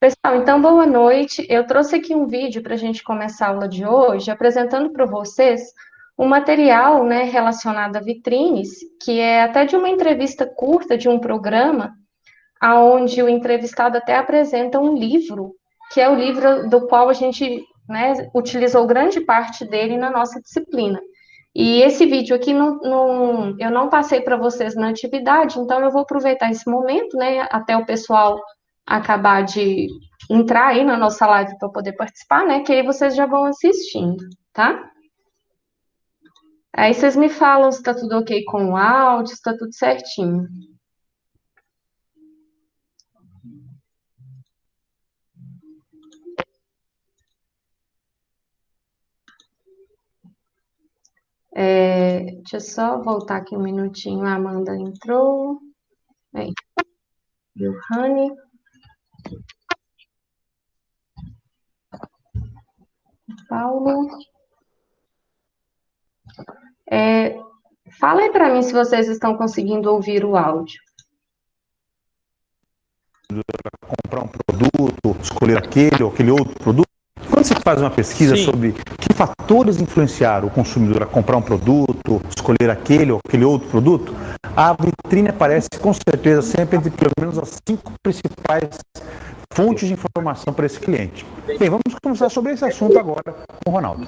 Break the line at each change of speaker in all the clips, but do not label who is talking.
Pessoal, então boa noite. Eu trouxe aqui um vídeo para a gente começar a aula de hoje, apresentando para vocês um material, né, relacionado a vitrines, que é até de uma entrevista curta de um programa, aonde o entrevistado até apresenta um livro, que é o livro do qual a gente, né, utilizou grande parte dele na nossa disciplina. E esse vídeo aqui eu não passei para vocês na atividade, então eu vou aproveitar esse momento, né, até o pessoal acabar de entrar aí na nossa live para poder participar, né, que aí vocês já vão assistindo, tá? Aí vocês me falam se está tudo ok com o áudio, se está tudo certinho. Deixa eu só voltar aqui um minutinho. A Amanda entrou. Aí, Johanny, Paulo. Fala aí para mim se vocês estão conseguindo ouvir o áudio.
Comprar um produto, escolher aquele ou aquele outro produto. Quando você faz uma pesquisa sobre que fatores influenciaram o consumidor a comprar um produto, escolher aquele ou aquele outro produto, a vitrine aparece com certeza sempre entre pelo menos as 5 principais fontes de informação para esse cliente. Bem, vamos conversar sobre esse assunto agora com o Ronaldo.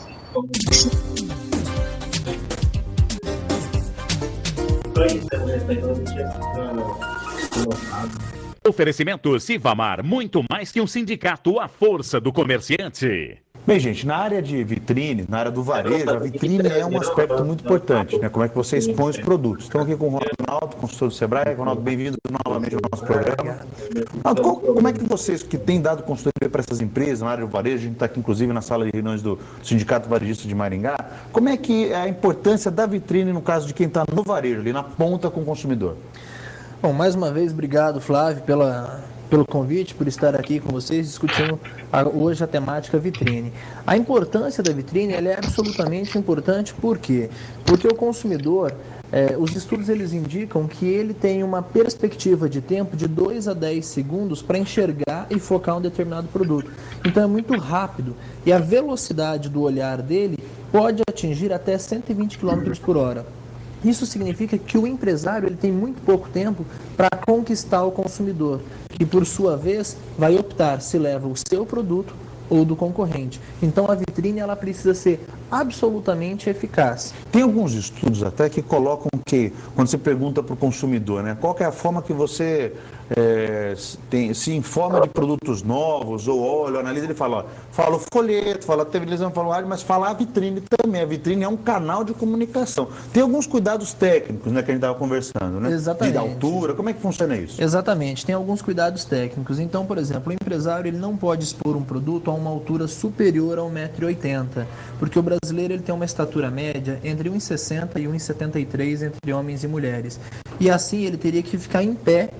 Oferecimento Sivamar, muito mais que um sindicato, a força do comerciante.
Bem, gente, na área de vitrine, na área do varejo, a vitrine é um aspecto muito importante, né? Como é que você expõe os produtos. Estamos aqui com o Ronaldo, consultor do Sebrae. Ronaldo, bem-vindo novamente ao nosso programa. Ronaldo, como é que vocês, que têm dado consultoria para essas empresas na área do varejo, a gente está aqui inclusive na sala de reuniões do Sindicato Varejista de Maringá, como é que é a importância da vitrine no caso de quem está no varejo, ali na ponta com o consumidor?
Bom, mais uma vez, obrigado, Flávio, pelo convite, por estar aqui com vocês discutindo hoje a temática vitrine. A importância da vitrine ela é absolutamente importante, por quê? Porque o consumidor, os estudos eles indicam que ele tem uma perspectiva de tempo de 2 a 10 segundos para enxergar e focar um determinado produto. Então é muito rápido e a velocidade do olhar dele pode atingir até 120 km por hora. Isso significa que o empresário ele tem muito pouco tempo para conquistar o consumidor, que por sua vez vai optar se leva o seu produto ou do concorrente. Então a vitrine ela precisa ser absolutamente eficaz.
Tem alguns estudos até que colocam que, quando você pergunta para o consumidor, né, qual que é a forma que você se informa de produtos novos, ou olha, analisa, ele fala, ó, fala o folheto, fala a televisão, fala o rádio, mas fala a vitrine também. A vitrine é um canal de comunicação. Tem alguns cuidados técnicos, né, que a gente estava conversando, né?
Exatamente.
De altura, como é que funciona isso?
Exatamente, tem alguns cuidados técnicos. Então, por exemplo, o empresário ele não pode expor um produto a uma altura superior a 1,80 m, porque o brasileiro ele tem uma estatura média entre 1,60 e 1,73 entre homens e mulheres. E assim ele teria que ficar em pé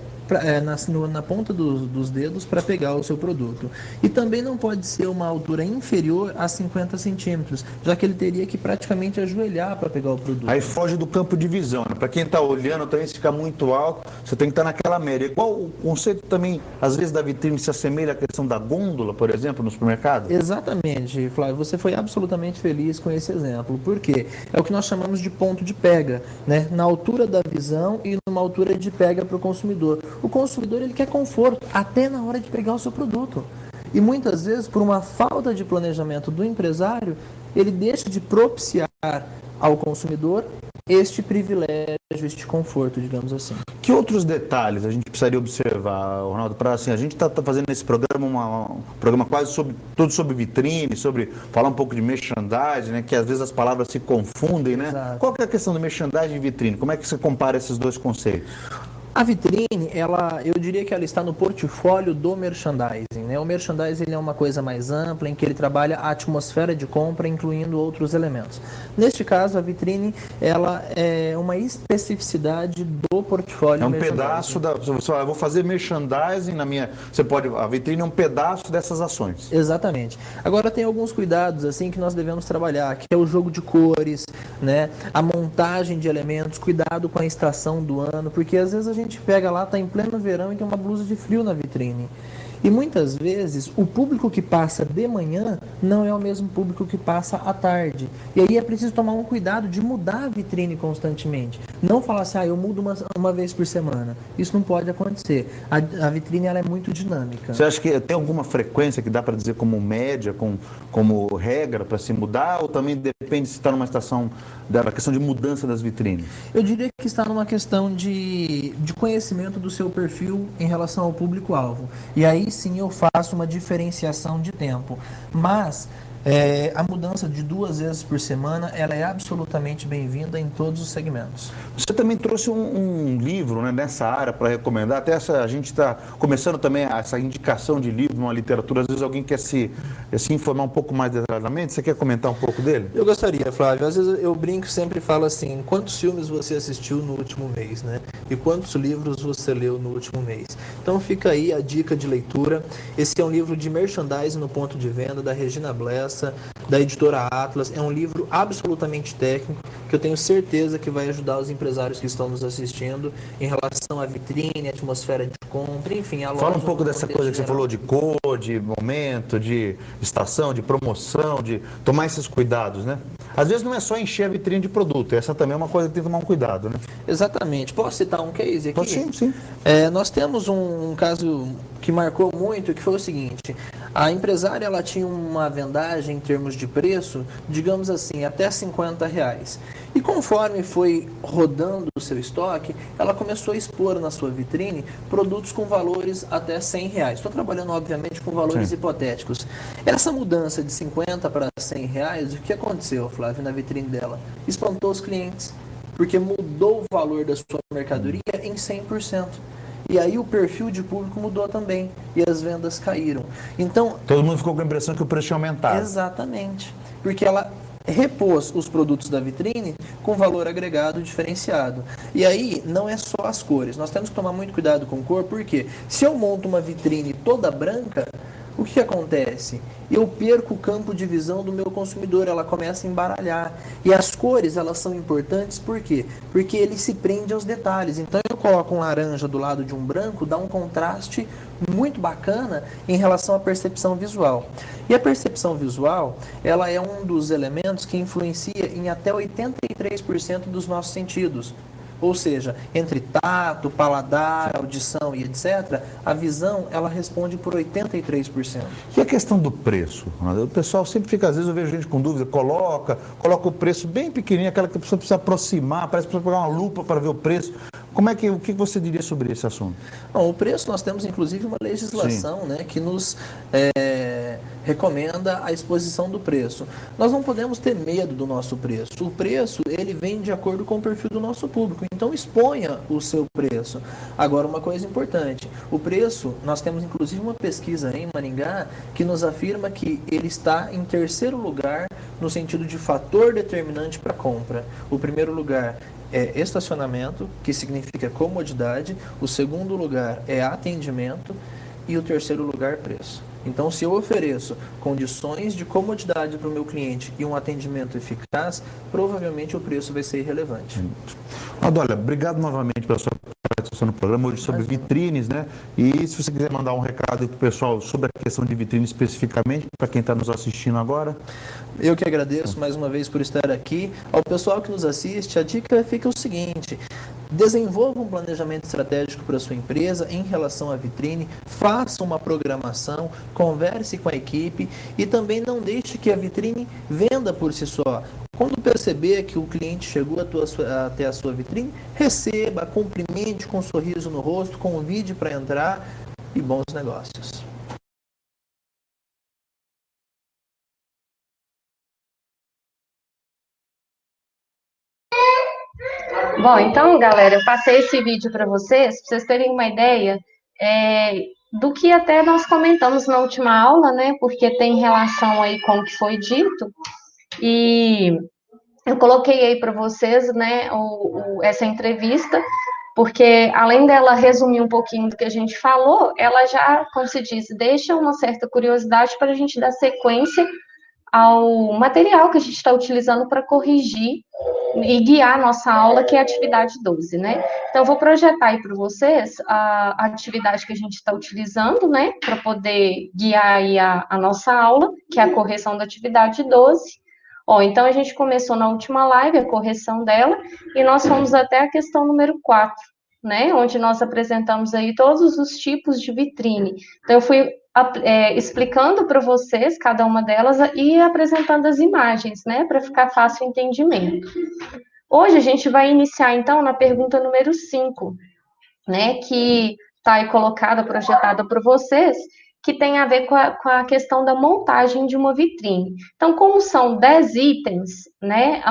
na ponta dos dedos para pegar o seu produto. E também não pode ser uma altura inferior a 50 centímetros, já que ele teria que praticamente ajoelhar para pegar o produto.
Aí foge do campo de visão, né? Para quem está olhando, também se fica muito alto, você tem que estar naquela média. Igual o conceito também, às vezes, da vitrine se assemelha à questão da gôndola, por exemplo, no supermercado?
Exatamente, Flávio, você foi absolutamente feliz com esse exemplo. Por quê? É o que nós chamamos de ponto de pega, né? Na altura da visão e numa altura de pega para o consumidor. O consumidor ele quer conforto até na hora de pegar o seu produto. E muitas vezes, por uma falta de planejamento do empresário, ele deixa de propiciar ao consumidor este privilégio, este conforto, digamos assim.
Que outros detalhes a gente precisaria observar, Ronaldo, para assim, a gente está fazendo nesse programa um programa quase tudo sobre vitrine, sobre falar um pouco de merchandising, né, que às vezes as palavras se confundem, né?
Exato.
Qual que é a questão do merchandising e vitrine? Como é que você compara esses dois conceitos?
A vitrine, eu diria que ela está no portfólio do merchandising, né? O merchandising ele é uma coisa mais ampla, em que ele trabalha a atmosfera de compra, incluindo outros elementos. Neste caso, a vitrine, ela é uma especificidade do portfólio.
É um pedaço eu vou fazer merchandising na minha... a vitrine é um pedaço dessas ações.
Exatamente. Agora tem alguns cuidados assim que nós devemos trabalhar, que é o jogo de cores, né? A montagem de elementos, cuidado com a estação do ano, porque às vezes a gente pega lá, está em pleno verão e tem uma blusa de frio na vitrine. E muitas vezes o público que passa de manhã não é o mesmo público que passa à tarde. E aí é preciso tomar um cuidado de mudar a vitrine constantemente. Não falar assim, eu mudo uma vez por semana. Isso não pode acontecer. A vitrine ela é muito dinâmica.
Você acha que tem alguma frequência que dá para dizer como média, como regra para se mudar, ou também depende se está numa estação da questão de mudança das vitrines?
Eu diria que está numa questão de conhecimento do seu perfil em relação ao público-alvo. E aí sim eu faço uma diferenciação de tempo. Mas a mudança de 2 vezes por semana, ela é absolutamente bem-vinda em todos os segmentos.
Você também trouxe um livro, né, nessa área para recomendar. Até a gente está começando também essa indicação de livro, uma literatura. Às vezes alguém quer se informar um pouco mais detalhadamente. Você quer comentar um pouco dele?
Eu gostaria, Flávio. Às vezes eu brinco e sempre falo assim, quantos filmes você assistiu no último mês, né? E quantos livros você leu no último mês? Então fica aí a dica de leitura. Esse é um livro de merchandising no ponto de venda da Regina Blessa, da editora Atlas. É um livro absolutamente técnico que eu tenho certeza que vai ajudar os empresários que estão nos assistindo em relação à vitrine, atmosfera de compra, enfim.
Fala um pouco dessa coisa que você falou de cor, de momento, de estação, de promoção, de tomar esses cuidados, né? Às vezes não é só encher a vitrine de produto, essa também é uma coisa que tem que tomar um cuidado, né?
Exatamente. Posso citar um case aqui?
Sim.
Nós temos um caso que marcou muito, que foi o seguinte: a empresária ela tinha uma vendagem em termos de preço, digamos assim, até R$50. E conforme foi rodando o seu estoque, ela começou a expor na sua vitrine produtos com valores até R$100. Estou trabalhando, obviamente, com valores hipotéticos. Essa mudança de 50 para R$100, o que aconteceu, Flávio, na vitrine dela? Espantou os clientes, porque mudou o valor da sua mercadoria em 100%. E aí o perfil de público mudou também, e as vendas caíram. Então,
todo mundo ficou com a impressão que o preço tinha aumentado.
Exatamente, porque ela repôs os produtos da vitrine com valor agregado diferenciado. E aí não é só as cores, nós temos que tomar muito cuidado com cor, porque se eu monto uma vitrine toda branca, o que acontece? Eu perco o campo de visão do meu consumidor, ela começa a embaralhar. E as cores, elas são importantes, por quê? Porque ele se prende aos detalhes. Então eu coloco um laranja do lado de um branco, dá um contraste muito bacana em relação à percepção visual. E a percepção visual, ela é um dos elementos que influencia em até 83% dos nossos sentidos. Ou seja, entre tato, paladar, audição e etc., a visão, ela responde por 83%.
E a questão do preço? O pessoal sempre fica, às vezes eu vejo gente com dúvida, coloca o preço bem pequenininho, aquela que a pessoa precisa aproximar, parece que precisa pegar uma lupa para ver o preço. O que você diria sobre esse assunto?
Bom, o preço, nós temos inclusive uma legislação, né, que nos recomenda a exposição do preço. Nós não podemos ter medo do nosso preço. O preço, ele vem de acordo com o perfil do nosso público. Então, exponha o seu preço. Agora, uma coisa importante. O preço, nós temos inclusive uma pesquisa em Maringá que nos afirma que ele está em terceiro lugar no sentido de fator determinante para a compra. O primeiro lugar é estacionamento, que significa comodidade. O segundo lugar é atendimento. E o terceiro lugar, preço. Então, se eu ofereço condições de comodidade para o meu cliente e um atendimento eficaz, provavelmente o preço vai ser irrelevante.
Adolha, obrigado novamente pela sua participação no programa hoje sobre vitrines, né? E se você quiser mandar um recado para o pessoal sobre a questão de vitrine especificamente, para quem está nos assistindo agora.
Eu que agradeço mais uma vez por estar aqui. Ao pessoal que nos assiste, a dica fica o seguinte: desenvolva um planejamento estratégico para a sua empresa em relação à vitrine, faça uma programação, converse com a equipe e também não deixe que a vitrine venda por si só. Quando perceber que o cliente chegou até a sua vitrine, receba, cumprimente com um sorriso no rosto, convide para entrar e bons negócios.
Bom, então, galera, eu passei esse vídeo para vocês terem uma ideia do que até nós comentamos na última aula, né? Porque tem relação aí com o que foi dito. E eu coloquei aí para vocês, né, essa entrevista, porque além dela resumir um pouquinho do que a gente falou, ela já, como se diz, deixa uma certa curiosidade para a gente dar sequência ao material que a gente está utilizando para corrigir e guiar a nossa aula, que é a atividade 12, né? Então, eu vou projetar aí para vocês a atividade que a gente está utilizando, né, para poder guiar aí a nossa aula, que é a correção da atividade 12. Ó, então, a gente começou na última live, a correção dela, e nós fomos até a questão número 4, né, onde nós apresentamos aí todos os tipos de vitrine. Então, eu fui explicando para vocês cada uma delas e apresentando as imagens, né, para ficar fácil o entendimento. Hoje a gente vai iniciar, então, na pergunta número 5, né, que está aí colocada, projetada para vocês, que tem a ver com a questão da montagem de uma vitrine. Então, como são 10 itens, né,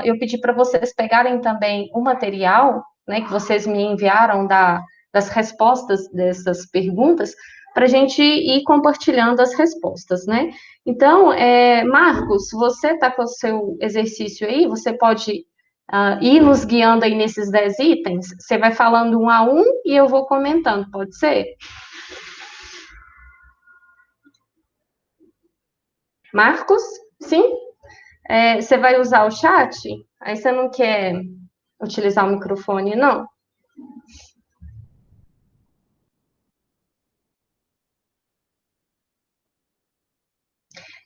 eu pedi para vocês pegarem também o material, né, que vocês me enviaram das respostas dessas perguntas, para a gente ir compartilhando as respostas, né? Então, Marcos, você está com o seu exercício aí, você pode ir nos guiando aí nesses 10 itens, você vai falando um a um e eu vou comentando, pode ser? Marcos? Sim? Você vai usar o chat? Aí você não quer utilizar o microfone, não?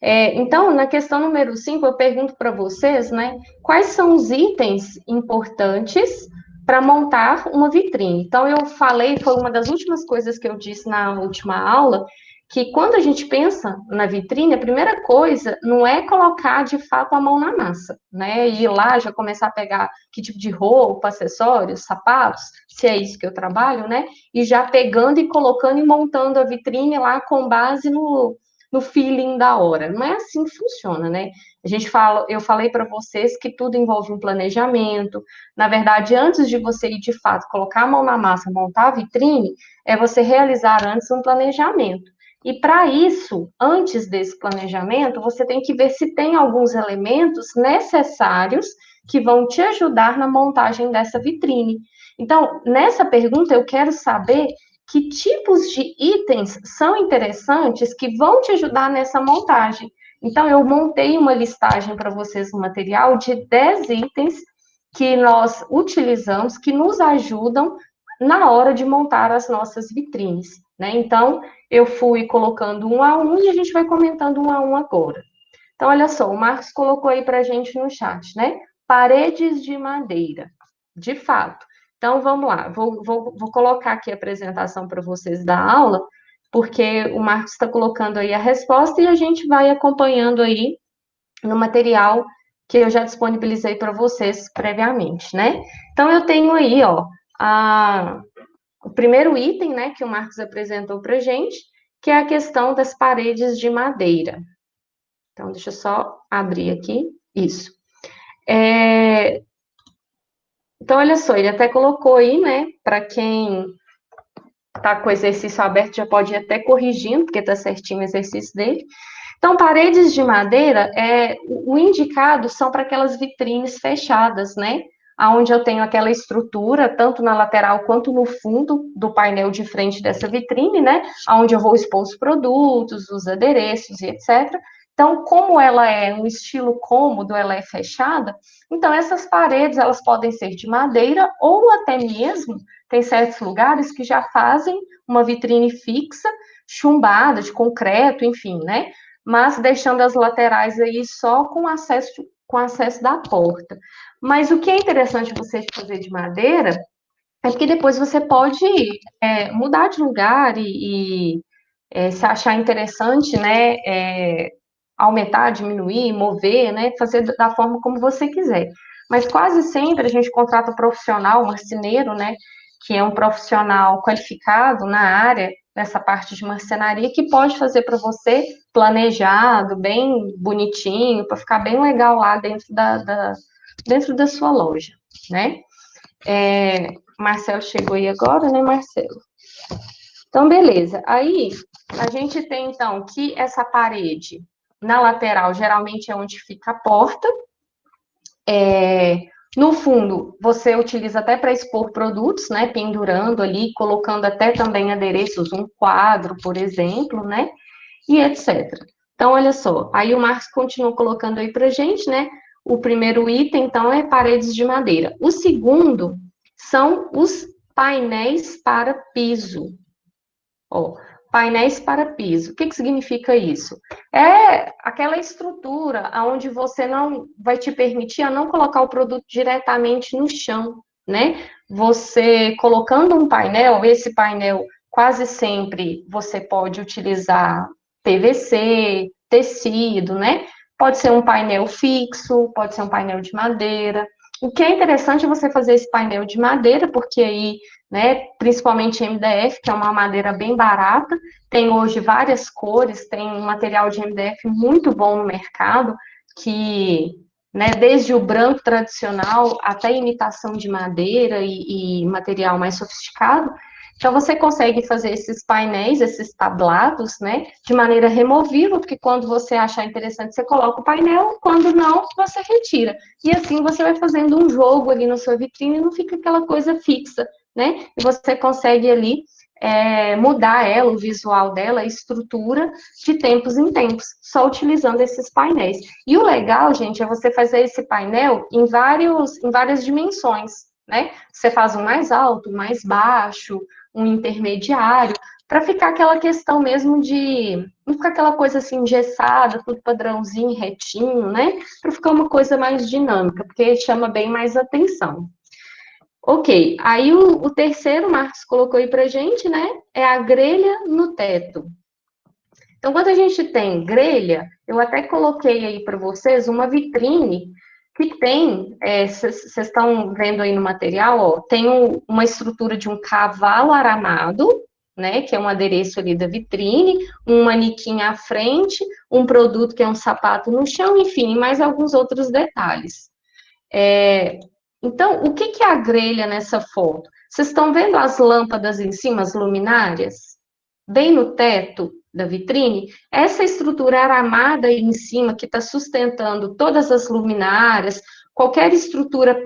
Então, na questão número 5, eu pergunto para vocês, né, quais são os itens importantes para montar uma vitrine. Então, eu falei, foi uma das últimas coisas que eu disse na última aula, que quando a gente pensa na vitrine, a primeira coisa não é colocar de fato a mão na massa, né? Ir lá já começar a pegar que tipo de roupa, acessórios, sapatos, se é isso que eu trabalho, né? E já pegando e colocando e montando a vitrine lá com base no feeling da hora. Não é assim que funciona, né? Eu falei para vocês que tudo envolve um planejamento. Na verdade, antes de você ir de fato colocar a mão na massa, montar a vitrine, é você realizar antes um planejamento. E para isso, antes desse planejamento, você tem que ver se tem alguns elementos necessários que vão te ajudar na montagem dessa vitrine. Então, nessa pergunta, eu quero saber que tipos de itens são interessantes que vão te ajudar nessa montagem. Então, eu montei uma listagem para vocês no material de 10 itens que nós utilizamos, que nos ajudam na hora de montar as nossas vitrines, né? Então, eu fui colocando um a um e a gente vai comentando um a um agora. Então, olha só, o Marcos colocou aí para a gente no chat, né? Paredes de madeira, de fato. Então, vamos lá, vou colocar aqui a apresentação para vocês da aula, porque o Marcos está colocando aí a resposta e a gente vai acompanhando aí no material que eu já disponibilizei para vocês previamente, né? Então, eu tenho aí, ó, o primeiro item, né, que o Marcos apresentou para a gente, que é a questão das paredes de madeira. Então, deixa eu só abrir aqui, isso. Então, olha só, ele até colocou aí, né, para quem está com o exercício aberto já pode ir até corrigindo, porque está certinho o exercício dele. Então, paredes de madeira, o indicado são para aquelas vitrines fechadas, né, onde eu tenho aquela estrutura, tanto na lateral quanto no fundo do painel de frente dessa vitrine, né, onde eu vou expor os produtos, os adereços e etc. Então, como ela é um estilo cômodo, ela é fechada, então essas paredes, elas podem ser de madeira ou até mesmo, tem certos lugares que já fazem uma vitrine fixa, chumbada, de concreto, enfim, né? Mas deixando as laterais aí só com acesso da porta. Mas o que é interessante você fazer de madeira é que depois você pode mudar de lugar e se achar interessante, né, aumentar, diminuir, mover, né, fazer da forma como você quiser. Mas quase sempre a gente contrata um profissional, um marceneiro, né, que é um profissional qualificado na área, nessa parte de marcenaria, que pode fazer para você planejado, bem bonitinho, para ficar bem legal lá dentro da sua loja, né? Marcelo chegou aí agora, né, Marcelo? Então, beleza. Aí, a gente tem, então, que essa parede na lateral, geralmente é onde fica a porta. No fundo, você utiliza até para expor produtos, né? Pendurando ali, colocando até também adereços, um quadro, por exemplo, né? E etc. Então, olha só. Aí o Marcos continua colocando aí para gente, né? O primeiro item, então, é paredes de madeira. O segundo são os painéis para piso. Ó, painéis para piso. O que significa isso? É aquela estrutura onde você não vai te permitir a não colocar o produto diretamente no chão, né? Você colocando um painel, esse painel quase sempre você pode utilizar PVC, tecido, né? Pode ser um painel fixo, pode ser um painel de madeira. O que é interessante é você fazer esse painel de madeira, porque aí, né, principalmente MDF, que é uma madeira bem barata, tem hoje várias cores, tem um material de MDF muito bom no mercado, que, né, desde o branco tradicional até imitação de madeira e material mais sofisticado. Então, você consegue fazer esses painéis, esses tablados, né, de maneira removível, porque quando você achar interessante, você coloca o painel, quando não, você retira. E assim você vai fazendo um jogo ali na sua vitrine e não fica aquela coisa fixa, né? E você consegue ali mudar ela, o visual dela, a estrutura, de tempos em tempos, só utilizando esses painéis. E o legal, gente, é você fazer esse painel em várias dimensões, né? Você faz um mais alto, um mais baixo, um intermediário, para ficar aquela questão mesmo de não ficar aquela coisa assim engessada, tudo padrãozinho, retinho, né? Para ficar uma coisa mais dinâmica, porque chama bem mais atenção. Ok, aí o terceiro, o Marcos colocou aí pra gente, né? É a grelha no teto. Então, quando a gente tem grelha, eu até coloquei aí para vocês uma vitrine que tem, vocês estão vendo aí no material, ó, tem uma estrutura de um cavalo aramado, né, que é um adereço ali da vitrine, um manequim à frente, um produto que é um sapato no chão, enfim, mais alguns outros detalhes. Então, o que é a grelha nessa foto? Vocês estão vendo as lâmpadas em cima, as luminárias? Bem no teto da vitrine? Essa estrutura aramada aí em cima, que está sustentando todas as luminárias, qualquer estrutura,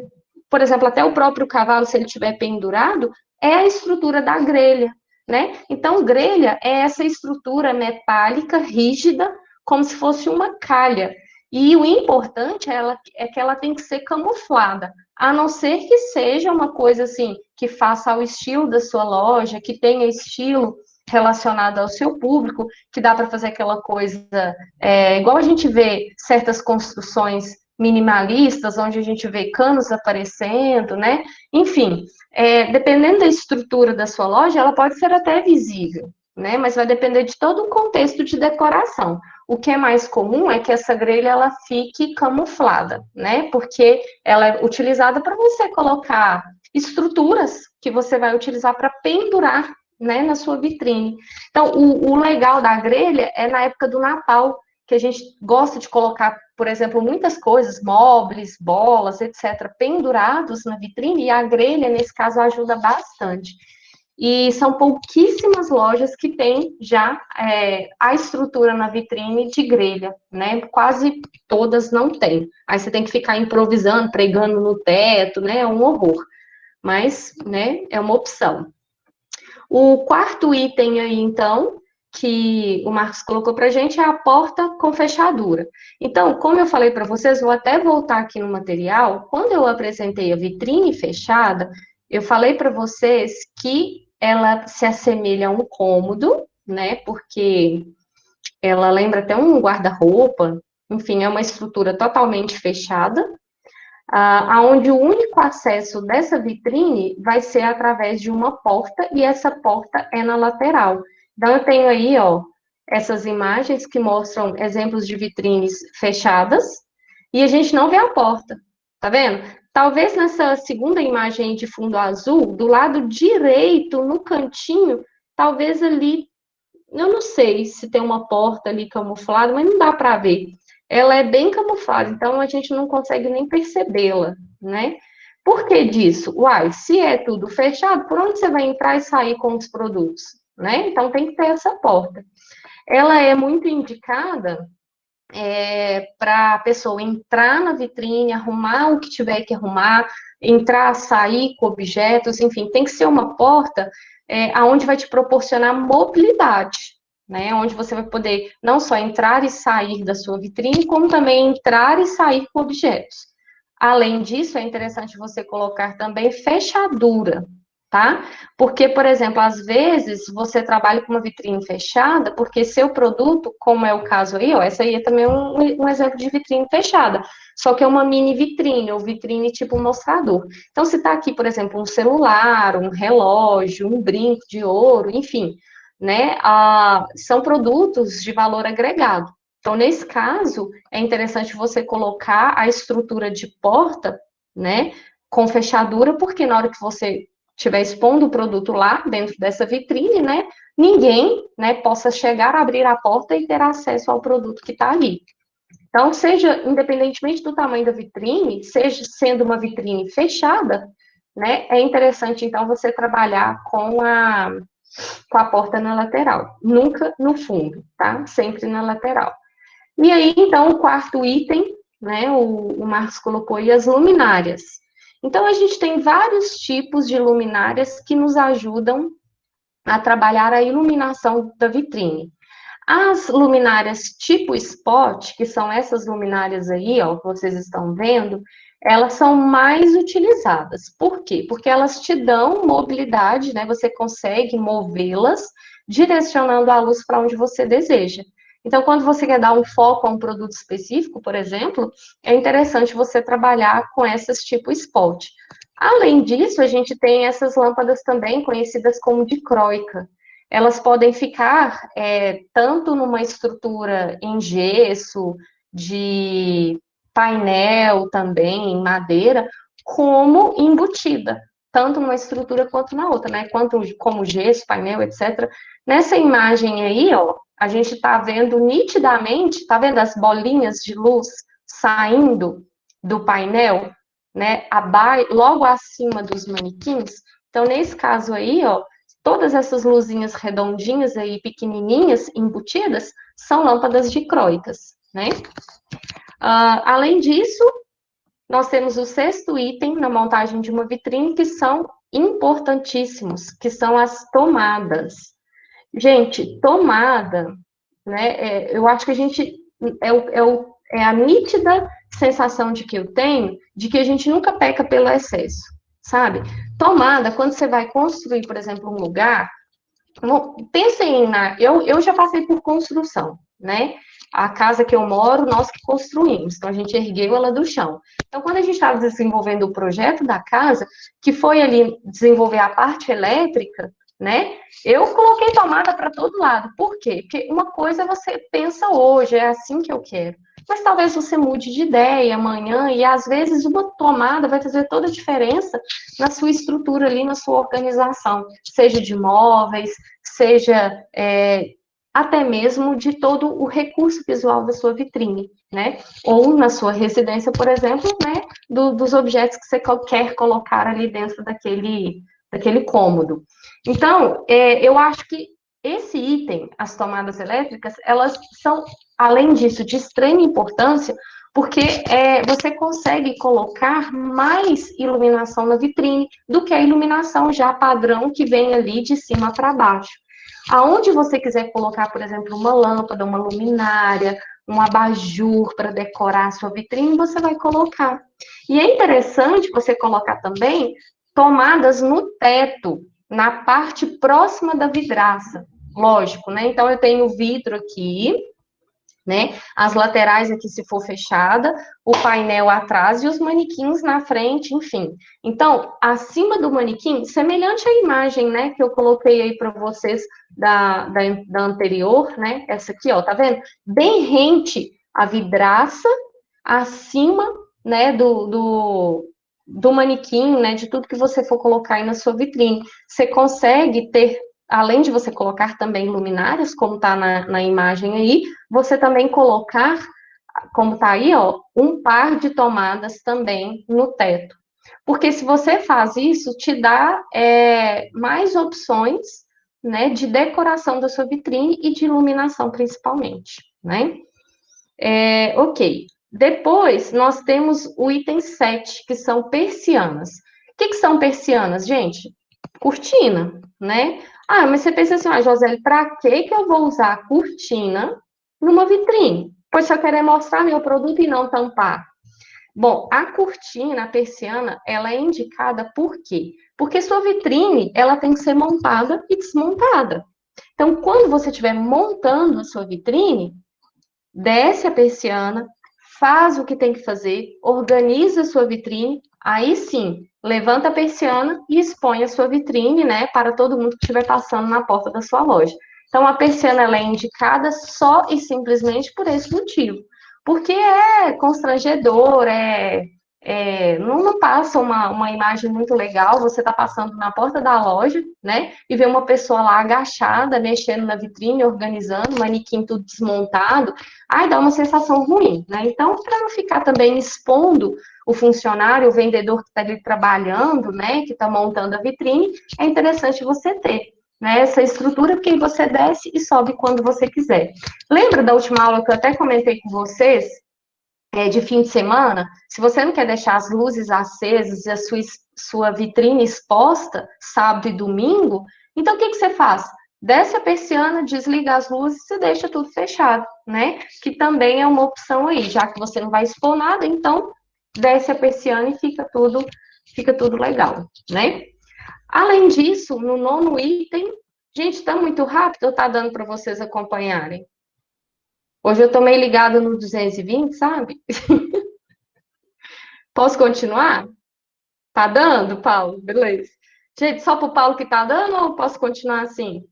por exemplo, até o próprio cavalo, se ele estiver pendurado, é a estrutura da grelha, né? Então, grelha é essa estrutura metálica, rígida, como se fosse uma calha. E o importante é que ela tem que ser camuflada, a não ser que seja uma coisa assim, que faça ao estilo da sua loja, que tenha estilo relacionado ao seu público, que dá para fazer aquela coisa, igual a gente vê certas construções minimalistas, onde a gente vê canos aparecendo, né? Enfim, dependendo da estrutura da sua loja, ela pode ser até visível, né? Mas vai depender de todo o contexto de decoração. O que é mais comum é que essa grelha ela fique camuflada, né? Porque ela é utilizada para você colocar estruturas que você vai utilizar para pendurar, né, na sua vitrine. Então, o legal da grelha é na época do Natal, que a gente gosta de colocar, por exemplo, muitas coisas, móveis, bolas, etc., pendurados na vitrine, e a grelha, nesse caso, ajuda bastante. E são pouquíssimas lojas que têm já a estrutura na vitrine de grelha, né? Quase todas não têm. Aí você tem que ficar improvisando, pregando no teto, né? É um horror. Mas, né, é uma opção. O quarto item aí, então, que o Marcos colocou para a gente é a porta com fechadura. Então, como eu falei para vocês, vou até voltar aqui no material. Quando eu apresentei a vitrine fechada, eu falei para vocês que ela se assemelha a um cômodo, né? Porque ela lembra até um guarda-roupa. Enfim, é uma estrutura totalmente fechada, aonde o único acesso dessa vitrine vai ser através de uma porta, e essa porta é na lateral. Então, eu tenho aí, ó, essas imagens que mostram exemplos de vitrines fechadas, e a gente não vê a porta, tá vendo? Talvez nessa segunda imagem de fundo azul, do lado direito, no cantinho, talvez ali, eu não sei se tem uma porta ali camuflada, mas não dá para ver. Ela é bem camuflada, então a gente não consegue nem percebê-la, né? Por que disso? Uai, se é tudo fechado, por onde você vai entrar e sair com os produtos, né? Então tem que ter essa porta. Ela é muito indicada para a pessoa entrar na vitrine, arrumar o que tiver que arrumar, entrar, sair com objetos, enfim, tem que ser uma porta aonde vai te proporcionar mobilidade, né? Onde você vai poder não só entrar e sair da sua vitrine, como também entrar e sair com objetos. Além disso, é interessante você colocar também fechadura, tá? Porque, por exemplo, às vezes você trabalha com uma vitrine fechada, porque seu produto, como é o caso aí, ó, essa aí é também um exemplo de vitrine fechada, só que é uma mini vitrine, ou vitrine tipo mostrador. Então, se tá aqui, por exemplo, um celular, um relógio, um brinco de ouro, enfim, né? São produtos de valor agregado. Então, nesse caso, é interessante você colocar a estrutura de porta, né, com fechadura, porque na hora que você estiver expondo o produto lá dentro dessa vitrine, né, ninguém, né, possa chegar, abrir a porta e ter acesso ao produto que está ali. Então, seja, independentemente do tamanho da vitrine, seja sendo uma vitrine fechada, né, é interessante, então, você trabalhar com a porta na lateral, nunca no fundo, tá? Sempre na lateral. E aí, então, o quarto item, né, o Marcos colocou aí as luminárias. Então, a gente tem vários tipos de luminárias que nos ajudam a trabalhar a iluminação da vitrine. As luminárias tipo spot, que são essas luminárias aí, ó, que vocês estão vendo, elas são mais utilizadas. Por quê? Porque elas te dão mobilidade, né? Você consegue movê-las direcionando a luz para onde você deseja. Então, quando você quer dar um foco a um produto específico, por exemplo, é interessante você trabalhar com essas tipo spot. Além disso, a gente tem essas lâmpadas também conhecidas como dicróica. Elas podem ficar tanto numa estrutura em gesso, de painel também, em madeira, como embutida, tanto numa estrutura quanto na outra, né? Como gesso, painel, etc. Nessa imagem aí, ó, a gente está vendo nitidamente, tá vendo as bolinhas de luz saindo do painel, né? Logo acima dos manequins. Então, nesse caso aí, ó, todas essas luzinhas redondinhas aí, pequenininhas, embutidas, são lâmpadas dicróicas, né? Além disso, nós temos o sexto item na montagem de uma vitrine, que são importantíssimos, que são as tomadas. Gente, tomada, né, eu acho que a gente, é a nítida sensação de que eu tenho, de que a gente nunca peca pelo excesso, sabe? Tomada, quando você vai construir, por exemplo, um lugar, pensem eu já passei por construção, né? A casa que eu moro, nós que construímos, então a gente ergueu ela do chão. Então, quando a gente estava desenvolvendo o projeto da casa, que foi ali desenvolver a parte elétrica, né? Eu coloquei tomada para todo lado. Por quê? Porque uma coisa você pensa hoje, é assim que eu quero. Mas talvez você mude de ideia amanhã, e às vezes uma tomada vai fazer toda a diferença na sua estrutura ali, na sua organização, seja de móveis, seja até mesmo de todo o recurso visual da sua vitrine, né? Ou na sua residência, por exemplo, né? Dos objetos que você quer colocar ali dentro daquele cômodo. Então, eu acho que esse item, as tomadas elétricas, elas são, além disso, de extrema importância, porque você consegue colocar mais iluminação na vitrine do que a iluminação já padrão que vem ali de cima para baixo. Aonde você quiser colocar, por exemplo, uma lâmpada, uma luminária, um abajur para decorar a sua vitrine, você vai colocar. E é interessante você colocar também tomadas no teto, na parte próxima da vidraça. Lógico, né? Então, eu tenho o vidro aqui, né? As laterais aqui, se for fechada, o painel atrás e os manequins na frente, enfim. Então, acima do manequim, semelhante à imagem, né, que eu coloquei aí para vocês da anterior, né? Essa aqui, ó, tá vendo? Bem rente a vidraça, acima, né, do manequim, né, de tudo que você for colocar aí na sua vitrine. Você consegue ter, além de você colocar também luminárias, como está na imagem aí, você também colocar, como está aí, ó, um par de tomadas também no teto. Porque se você faz isso, te dá mais opções, né, de decoração da sua vitrine e de iluminação, principalmente, né? Ok. Depois, nós temos o item 7, que são persianas. O que são persianas, gente? Cortina, né? Ah, mas você pensa assim, ah, José, para que eu vou usar a cortina numa vitrine? Pois se eu querer mostrar meu produto e não tampar. Bom, a cortina, a persiana, ela é indicada por quê? Porque sua vitrine, ela tem que ser montada e desmontada. Então, quando você estiver montando a sua vitrine, desce a persiana, faz o que tem que fazer, organiza a sua vitrine, aí sim, levanta a persiana e expõe a sua vitrine, né, para todo mundo que estiver passando na porta da sua loja. Então, a persiana ela é indicada só e simplesmente por esse motivo, porque é constrangedor, não passa uma imagem muito legal, você está passando na porta da loja, né, e vê uma pessoa lá agachada, mexendo na vitrine, organizando, manequim tudo desmontado, aí dá uma sensação ruim, né? Então, para não ficar também expondo o funcionário, o vendedor que está ali trabalhando, né, que está montando a vitrine, é interessante você ter, né, essa estrutura que você desce e sobe quando você quiser. Lembra da última aula que eu até comentei com vocês, de fim de semana? Se você não quer deixar as luzes acesas e a sua vitrine exposta sábado e domingo, então o que você faz? Desce a persiana, desliga as luzes e deixa tudo fechado, né? Que também é uma opção aí, já que você não vai expor nada, então desce a persiana e fica tudo legal, né? Além disso, no nono item, gente, está muito rápido ou tá dando para vocês acompanharem? Hoje eu tô meio ligada no 220, sabe? Posso continuar? Tá dando, Paulo? Beleza. Gente, só pro Paulo que tá dando ou posso continuar assim?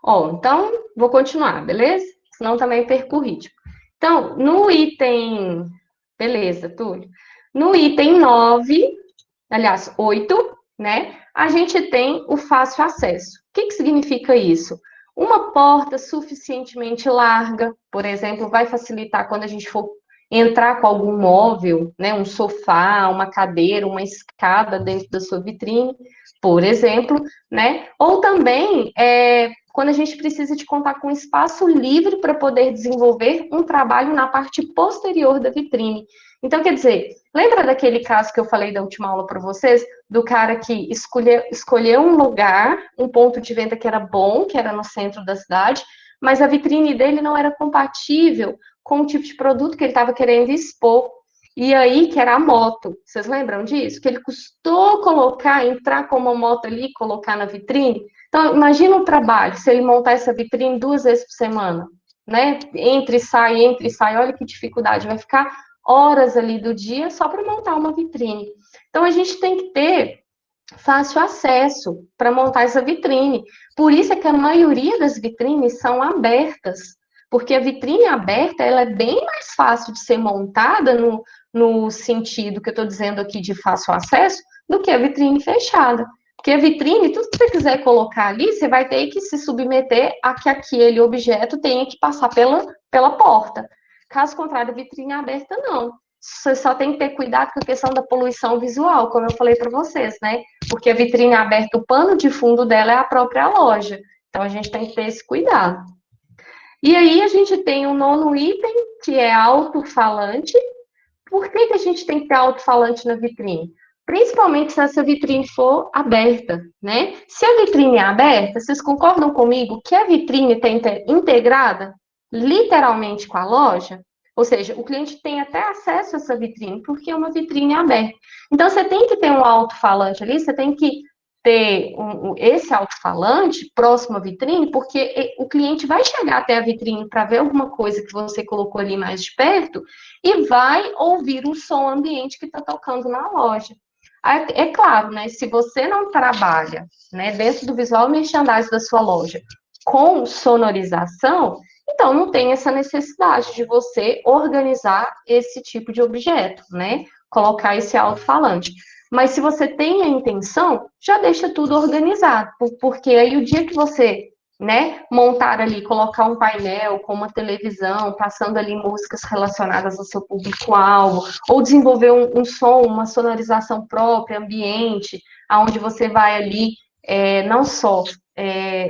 Ó, então, vou continuar, beleza? Senão também perco o ritmo. Então, no item... Beleza, Túlio. No item 9, aliás, 8, né? A gente tem o fácil acesso. O que significa isso? Uma porta suficientemente larga, por exemplo, vai facilitar quando a gente for entrar com algum móvel, né? Um sofá, uma cadeira, uma escada dentro da sua vitrine, por exemplo, né? Ou também quando a gente precisa de contar com espaço livre para poder desenvolver um trabalho na parte posterior da vitrine. Então, quer dizer, lembra daquele caso que eu falei da última aula para vocês, do cara que escolheu um lugar, um ponto de venda que era bom, que era no centro da cidade, mas a vitrine dele não era compatível com o tipo de produto que ele estava querendo expor. E aí, que era a moto. Vocês lembram disso? Que ele custou colocar, entrar com uma moto ali, colocar na vitrine. Então, imagina o trabalho, se ele montar essa vitrine 2 vezes por semana, né? Entre e sai, olha que dificuldade. Vai ficar horas ali do dia só para montar uma vitrine. Então, a gente tem que ter fácil acesso para montar essa vitrine. Por isso é que a maioria das vitrines são abertas, porque a vitrine aberta ela é bem mais fácil de ser montada no sentido que eu estou dizendo aqui de fácil acesso, do que a vitrine fechada. Porque a vitrine, tudo que você quiser colocar ali, você vai ter que se submeter a que aquele objeto tenha que passar pela porta. Caso contrário, a vitrine aberta, não. Você só tem que ter cuidado com a questão da poluição visual, como eu falei para vocês, né? Porque a vitrine aberta, o pano de fundo dela é a própria loja. Então, a gente tem que ter esse cuidado. E aí, a gente tem o nono item, que é alto-falante. Por que a gente tem que ter alto-falante na vitrine? Principalmente se essa vitrine for aberta, né? Se a vitrine é aberta, vocês concordam comigo que a vitrine está integrada literalmente com a loja? Ou seja, o cliente tem até acesso a essa vitrine, porque é uma vitrine aberta. Então, você tem que ter um alto-falante ali, você tem que ter esse alto-falante próximo à vitrine, porque o cliente vai chegar até a vitrine para ver alguma coisa que você colocou ali mais de perto e vai ouvir um som ambiente que está tocando na loja. É claro, né? Se você não trabalha, né, dentro do visual merchandising da sua loja com sonorização, então não tem essa necessidade de você organizar esse tipo de objeto, né? Colocar esse alto-falante. Mas se você tem a intenção, já deixa tudo organizado, porque aí o dia que você, né, montar ali, colocar um painel com uma televisão, passando ali músicas relacionadas ao seu público-alvo, ou desenvolver um som, uma sonorização própria, ambiente, aonde você vai ali não só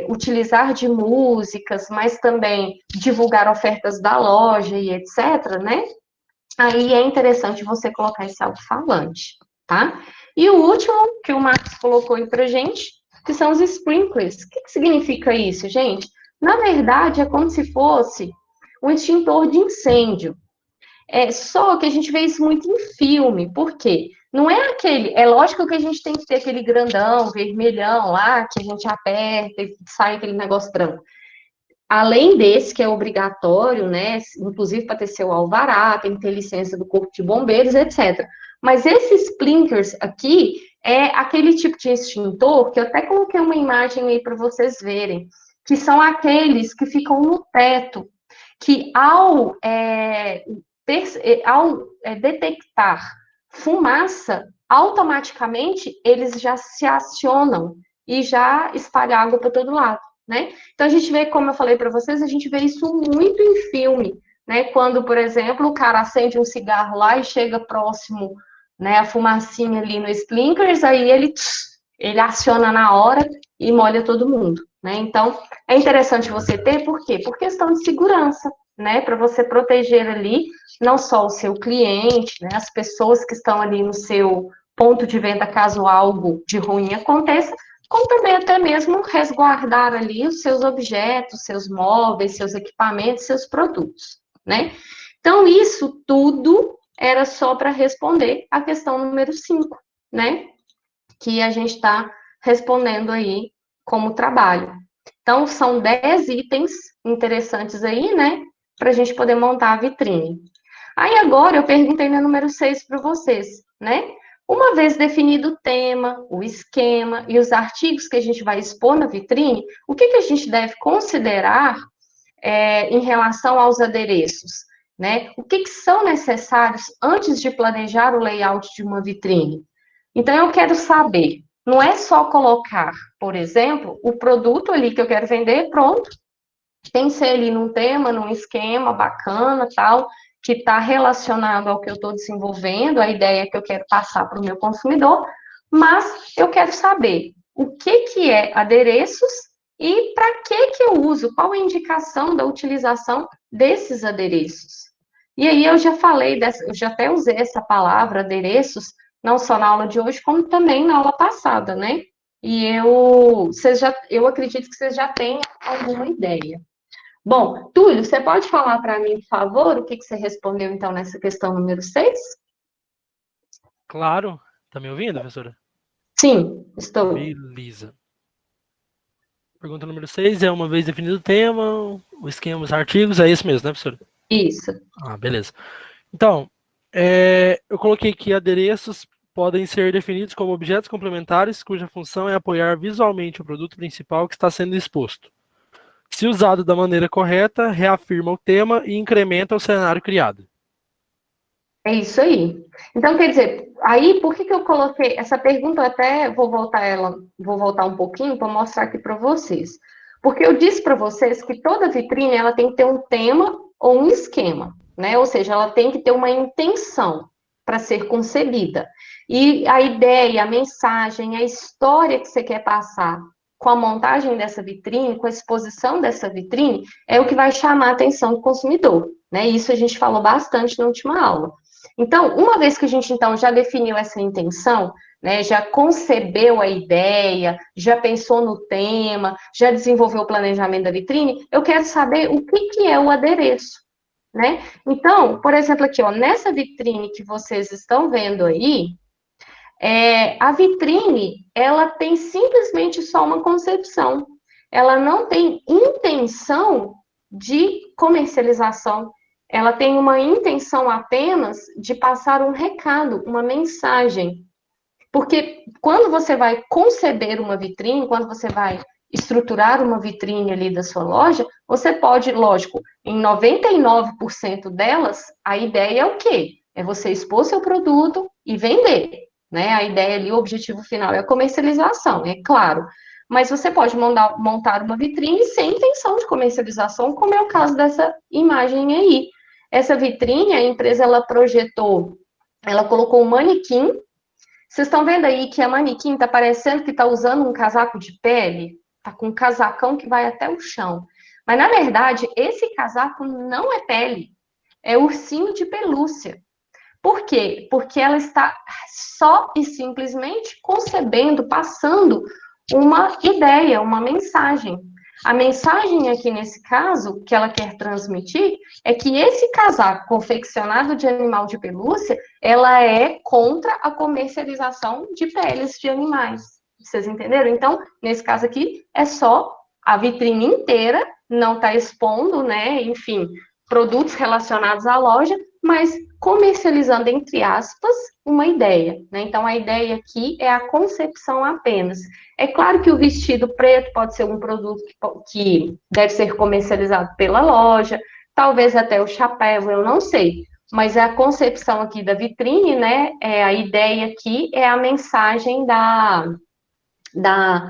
utilizar de músicas, mas também divulgar ofertas da loja e etc., né? Aí é interessante você colocar esse alto-falante. tá? E o último que o Marcos colocou aí pra gente, que são os sprinklers. O que significa isso, gente? Na verdade, é como se fosse um extintor de incêndio. Só que a gente vê isso muito em filme. Por quê? Não é aquele. É lógico que a gente tem que ter aquele grandão, vermelhão lá, que a gente aperta e sai aquele negócio branco. Além desse, que é obrigatório, né? Inclusive para ter seu alvará, tem que ter licença do Corpo de Bombeiros, etc. Mas esses sprinkers aqui é aquele tipo de extintor que eu até coloquei uma imagem aí para vocês verem, que são aqueles que ficam no teto, que ao detectar fumaça, automaticamente eles já se acionam e já espalham água para todo lado, né? Então a gente vê, como eu falei para vocês, a gente vê isso muito em filme, né? Quando, por exemplo, o cara acende um cigarro lá e chega próximo, né, a fumacinha ali no sprinklers, aí ele aciona na hora e molha todo mundo, né? Então é interessante você ter, por quê? Por questão de segurança, né? Para você proteger ali não só o seu cliente, né, as pessoas que estão ali no seu ponto de venda caso algo de ruim aconteça, como também até mesmo resguardar ali os seus objetos, seus móveis, seus equipamentos, seus produtos, né? Então, isso tudo era só para responder a questão número 5, né? Que a gente está respondendo aí como trabalho. Então, são 10 itens interessantes aí, né? Para a gente poder montar a vitrine. Aí agora eu perguntei na número 6 para vocês, né? Uma vez definido o tema, o esquema e os artigos que a gente vai expor na vitrine, o que a gente deve considerar em relação aos adereços, né? O que são necessários antes de planejar o layout de uma vitrine? Então eu quero saber, não é só colocar, por exemplo, o produto ali que eu quero vender, pronto, tem que ser ali num tema, num esquema bacana, tal, que está relacionado ao que eu estou desenvolvendo, a ideia que eu quero passar para o meu consumidor, mas eu quero saber o que é adereços e para que eu uso, qual a indicação da utilização desses adereços. E aí eu já falei, eu já até usei essa palavra, adereços, não só na aula de hoje, como também na aula passada, né? E eu acredito que vocês já têm alguma ideia. Bom, Túlio, você pode falar para mim, por favor, o que você respondeu, então, nessa questão número 6?
Claro. Tá me ouvindo, professora?
Sim, estou.
Beleza. Pergunta número 6 é: uma vez definido o tema, o esquema, os artigos, é isso mesmo, né, professora?
Isso.
Ah, beleza. Então, eu coloquei que adereços podem ser definidos como objetos complementares cuja função é apoiar visualmente o produto principal que está sendo exposto. Se usado da maneira correta, reafirma o tema e incrementa o cenário criado.
É isso aí. Então, quer dizer, aí por que eu coloquei essa pergunta? Eu até vou voltar um pouquinho para mostrar aqui para vocês. Porque eu disse para vocês que toda vitrine ela tem que ter um tema ou um esquema, né? Ou seja, ela tem que ter uma intenção para ser concebida. E a ideia, a mensagem, a história que você quer passar com a montagem dessa vitrine, com a exposição dessa vitrine, é o que vai chamar a atenção do consumidor, né? Isso a gente falou bastante na última aula. Então, uma vez que a gente então já definiu essa intenção, né, já concebeu a ideia, já pensou no tema, já desenvolveu o planejamento da vitrine, eu quero saber o que é o adereço, né? Então, por exemplo, aqui, ó, nessa vitrine que vocês estão vendo aí, a vitrine, ela tem simplesmente só uma concepção. Ela não tem intenção de comercialização. Ela tem uma intenção apenas de passar um recado, uma mensagem. Porque quando você vai conceber uma vitrine, quando você vai estruturar uma vitrine ali da sua loja, você pode, lógico, em 99% delas, a ideia é o quê? É você expor seu produto e vender, né? A ideia ali, o objetivo final é a comercialização, é claro. Mas você pode montar uma vitrine sem intenção de comercialização, como é o caso dessa imagem aí. Essa vitrine, a empresa, ela projetou, ela colocou um manequim. Vocês estão vendo aí que a manequim está parecendo que está usando um casaco de pele? Está com um casacão que vai até o chão. Mas, na verdade, esse casaco não é pele, é ursinho de pelúcia. Por quê? Porque ela está só e simplesmente concebendo, passando uma ideia, uma mensagem. A mensagem aqui, nesse caso, que ela quer transmitir, é que esse casaco confeccionado de animal de pelúcia, ela é contra a comercialização de peles de animais. Vocês entenderam? Então, nesse caso aqui, é só a vitrine inteira, não está expondo, né, enfim, produtos relacionados à loja, mas comercializando, entre aspas, uma ideia, né? Então, a ideia aqui é a concepção apenas. É claro que o vestido preto pode ser um produto que deve ser comercializado pela loja, talvez até o chapéu, eu não sei. Mas a concepção aqui da vitrine, né? A ideia aqui é a mensagem da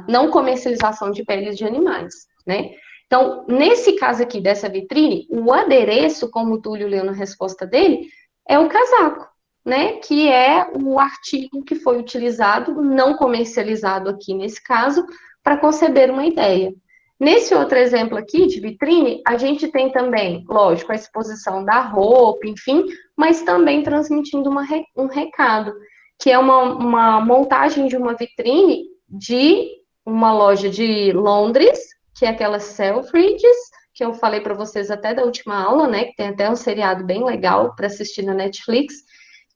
não comercialização de peles de animais, né? Então, nesse caso aqui dessa vitrine, o adereço, como o Túlio leu na resposta dele, é o casaco, né? Que é o artigo que foi utilizado, não comercializado aqui nesse caso, para conceber uma ideia. Nesse outro exemplo aqui de vitrine, a gente tem também, lógico, a exposição da roupa, enfim, mas também transmitindo um recado, que é uma montagem de uma vitrine de uma loja de Londres, que é aquela Selfridges, que eu falei para vocês até da última aula, né, que tem até um seriado bem legal para assistir na Netflix,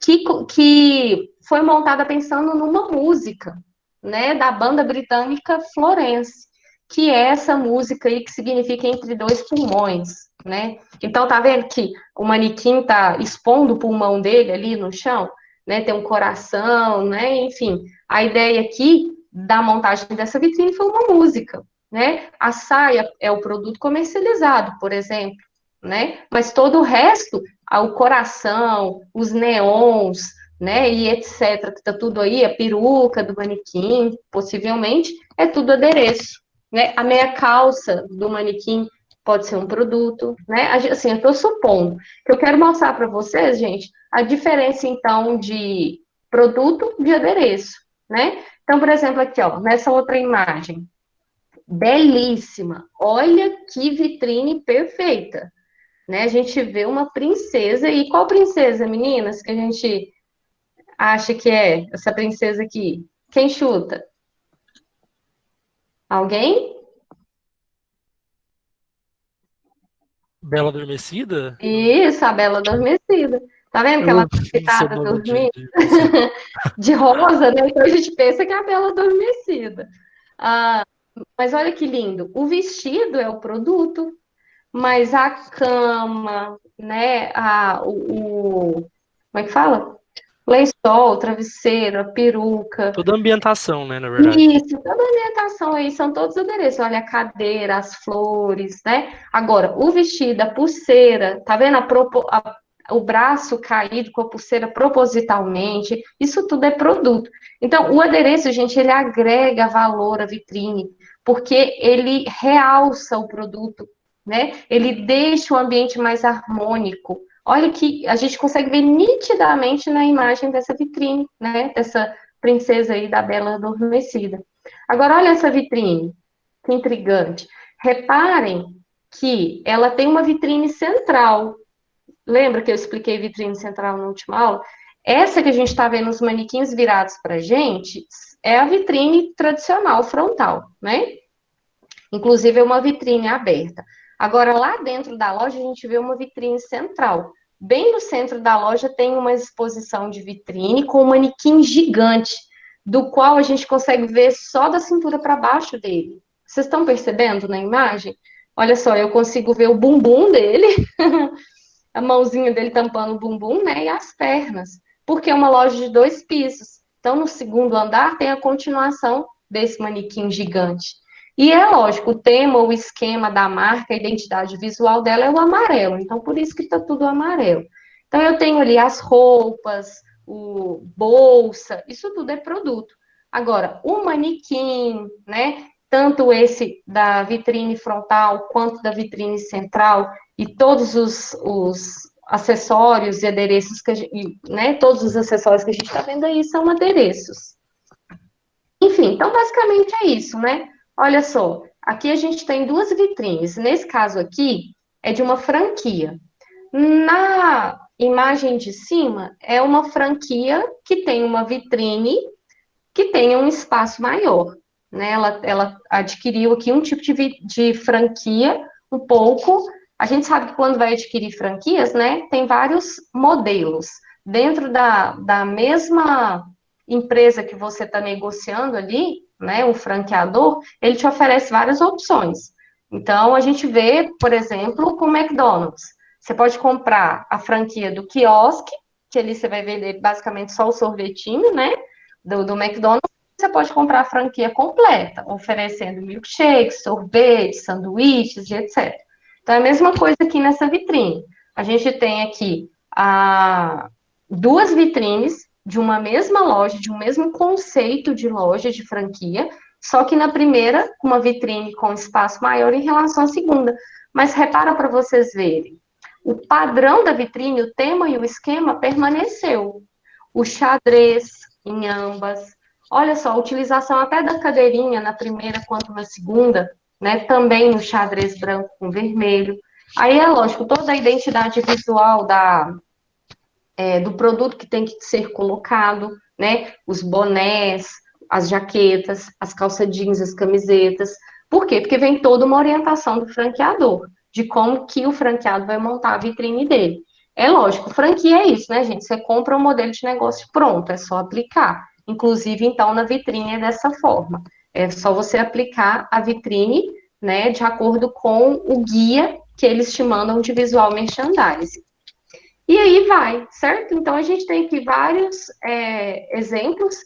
que foi montada pensando numa música, né, da banda britânica Florence, que é essa música aí que significa entre dois pulmões, né? Então, tá vendo que o manequim tá expondo o pulmão dele ali no chão, né? Tem um coração, né? Enfim, a ideia aqui da montagem dessa vitrine foi uma música, né? A saia é o produto comercializado, por exemplo, né? Mas todo o resto, o coração, os neons, né? E etc, que tá tudo aí, a peruca do manequim, possivelmente, é tudo adereço, né? A meia calça do manequim pode ser um produto, né? Assim, eu estou supondo que eu quero mostrar para vocês, gente, a diferença, então, de produto de adereço, né? Então, por exemplo, aqui, ó, nessa outra imagem, belíssima, olha que vitrine perfeita, né? A gente vê uma princesa, e qual princesa, meninas, que a gente acha que é essa princesa aqui? Quem chuta? Alguém?
Bela Adormecida?
Isso, a Bela Adormecida. Tá vendo que ela tá
Não sei o
deitada
nome
dormindo?
de princesa.
De rosa, né? Então a gente pensa que é a Bela Adormecida. Ah, mas olha que lindo. O vestido é o produto, mas a cama, né? Como é que fala? Lençol, travesseiro, a peruca.
Toda a ambientação, né, na verdade.
Isso, toda a ambientação aí são todos adereços. Olha a cadeira, as flores, né? Agora, o vestido, a pulseira, tá vendo o braço caído com a pulseira propositalmente? Isso tudo é produto. Então, o adereço, gente, ele agrega valor à vitrine, porque ele realça o produto, né? Ele deixa o ambiente mais harmônico. Olha que a gente consegue ver nitidamente na imagem dessa vitrine, né? Dessa princesa aí da Bela Adormecida. Agora, olha essa vitrine, que intrigante. Reparem que ela tem uma vitrine central. Lembra que eu expliquei vitrine central na última aula? Essa que a gente está vendo os manequins virados para a gente é a vitrine tradicional frontal, né? Inclusive é uma vitrine aberta. Agora, lá dentro da loja, a gente vê uma vitrine central. Bem no centro da loja tem uma exposição de vitrine com um manequim gigante, do qual a gente consegue ver só da cintura para baixo dele. Vocês estão percebendo na imagem? Olha só, eu consigo ver o bumbum dele, a mãozinha dele tampando o bumbum, né, e as pernas, porque é uma loja de 2 pisos. Então, no segundo andar tem a continuação desse manequim gigante. E é lógico, o tema, o esquema da marca, a identidade visual dela é o amarelo, então por isso que está tudo amarelo. Então eu tenho ali as roupas, o bolsa, isso tudo é produto. Agora, o manequim, né? Tanto esse da vitrine frontal quanto da vitrine central e todos os acessórios e adereços que né? Todos os acessórios que a gente está vendo aí são adereços. Enfim, então basicamente é isso, né? Olha só, aqui a gente tem 2 vitrines. Nesse caso aqui, é de uma franquia. imagem de cima é uma franquia que tem uma vitrine que tenha um espaço maior, né? Ela adquiriu aqui um tipo de franquia um pouco. A gente sabe que quando vai adquirir franquias, né, tem vários modelos. Dentro da mesma empresa que você está negociando ali, né, o franqueador, ele te oferece várias opções. Então, a gente vê, por exemplo, com o McDonald's. Você pode comprar a franquia do quiosque, que ali você vai vender basicamente só o sorvetinho, né, do McDonald's. Você pode comprar a franquia completa, oferecendo milkshakes, sorvetes, sanduíches e etc. Então, é a mesma coisa aqui nessa vitrine. A gente tem aqui duas vitrines de uma mesma loja, de um mesmo conceito de loja, de franquia, só que na primeira, uma vitrine com espaço maior em relação à segunda. Mas repara para vocês verem, o padrão da vitrine, o tema e o esquema permaneceu. O xadrez em ambas. Olha só, a utilização até da cadeirinha na primeira quanto na segunda, né? Também no xadrez branco com vermelho. Aí é lógico, toda a identidade visual do produto que tem que ser colocado, né? Os bonés, as jaquetas, as calças jeans, as camisetas. Por quê? Porque vem toda uma orientação do franqueador, de como que o franqueado vai montar a vitrine dele. É lógico, franquia é isso, né, gente? Você compra um modelo de negócio pronto, é só aplicar. Inclusive, então, na vitrine é dessa forma. É só você aplicar a vitrine, né, de acordo com o guia que eles te mandam de visual merchandising. E aí vai, certo? Então, a gente tem aqui vários exemplos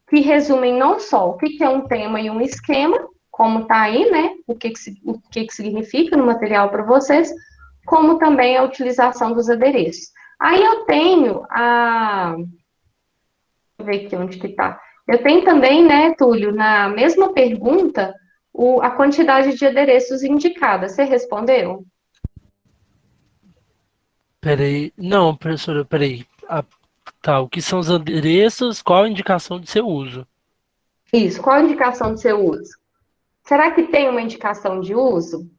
que resumem não só o que é um tema e um esquema, como está aí, né? O que significa no material para vocês, como também a utilização dos adereços. Aí eu tenho Deixa eu ver aqui onde que está. Eu tenho também, né, Túlio, na mesma pergunta, a quantidade de adereços indicada. Você respondeu?
Peraí. Não, professora, peraí. Tá, o que são os adereços? Qual a indicação de seu uso?
Isso, qual a indicação de seu uso? Será que tem uma indicação de uso?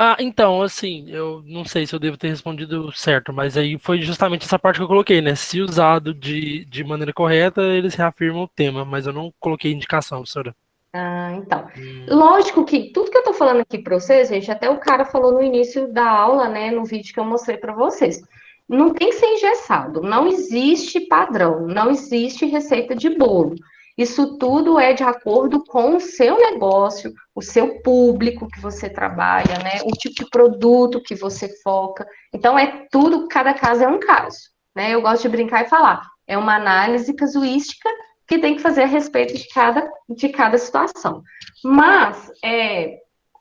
Ah, então, assim, eu não sei se eu devo ter respondido certo, mas aí foi justamente essa parte que eu coloquei, né? Se usado de maneira correta, eles reafirmam o tema, mas eu não coloquei indicação, professora.
Ah, então.
Hum,
Lógico que tudo que eu tô falando aqui para vocês, gente, até o cara falou no início da aula, né, no vídeo que eu mostrei para vocês. Não tem que ser engessado, não existe padrão, não existe receita de bolo. Isso tudo é de acordo com o seu negócio, o seu público que você trabalha, né, o tipo de produto que você foca. Então, é tudo, cada caso é um caso, né? Eu gosto de brincar e falar, é uma análise casuística que tem que fazer a respeito de cada situação. Mas,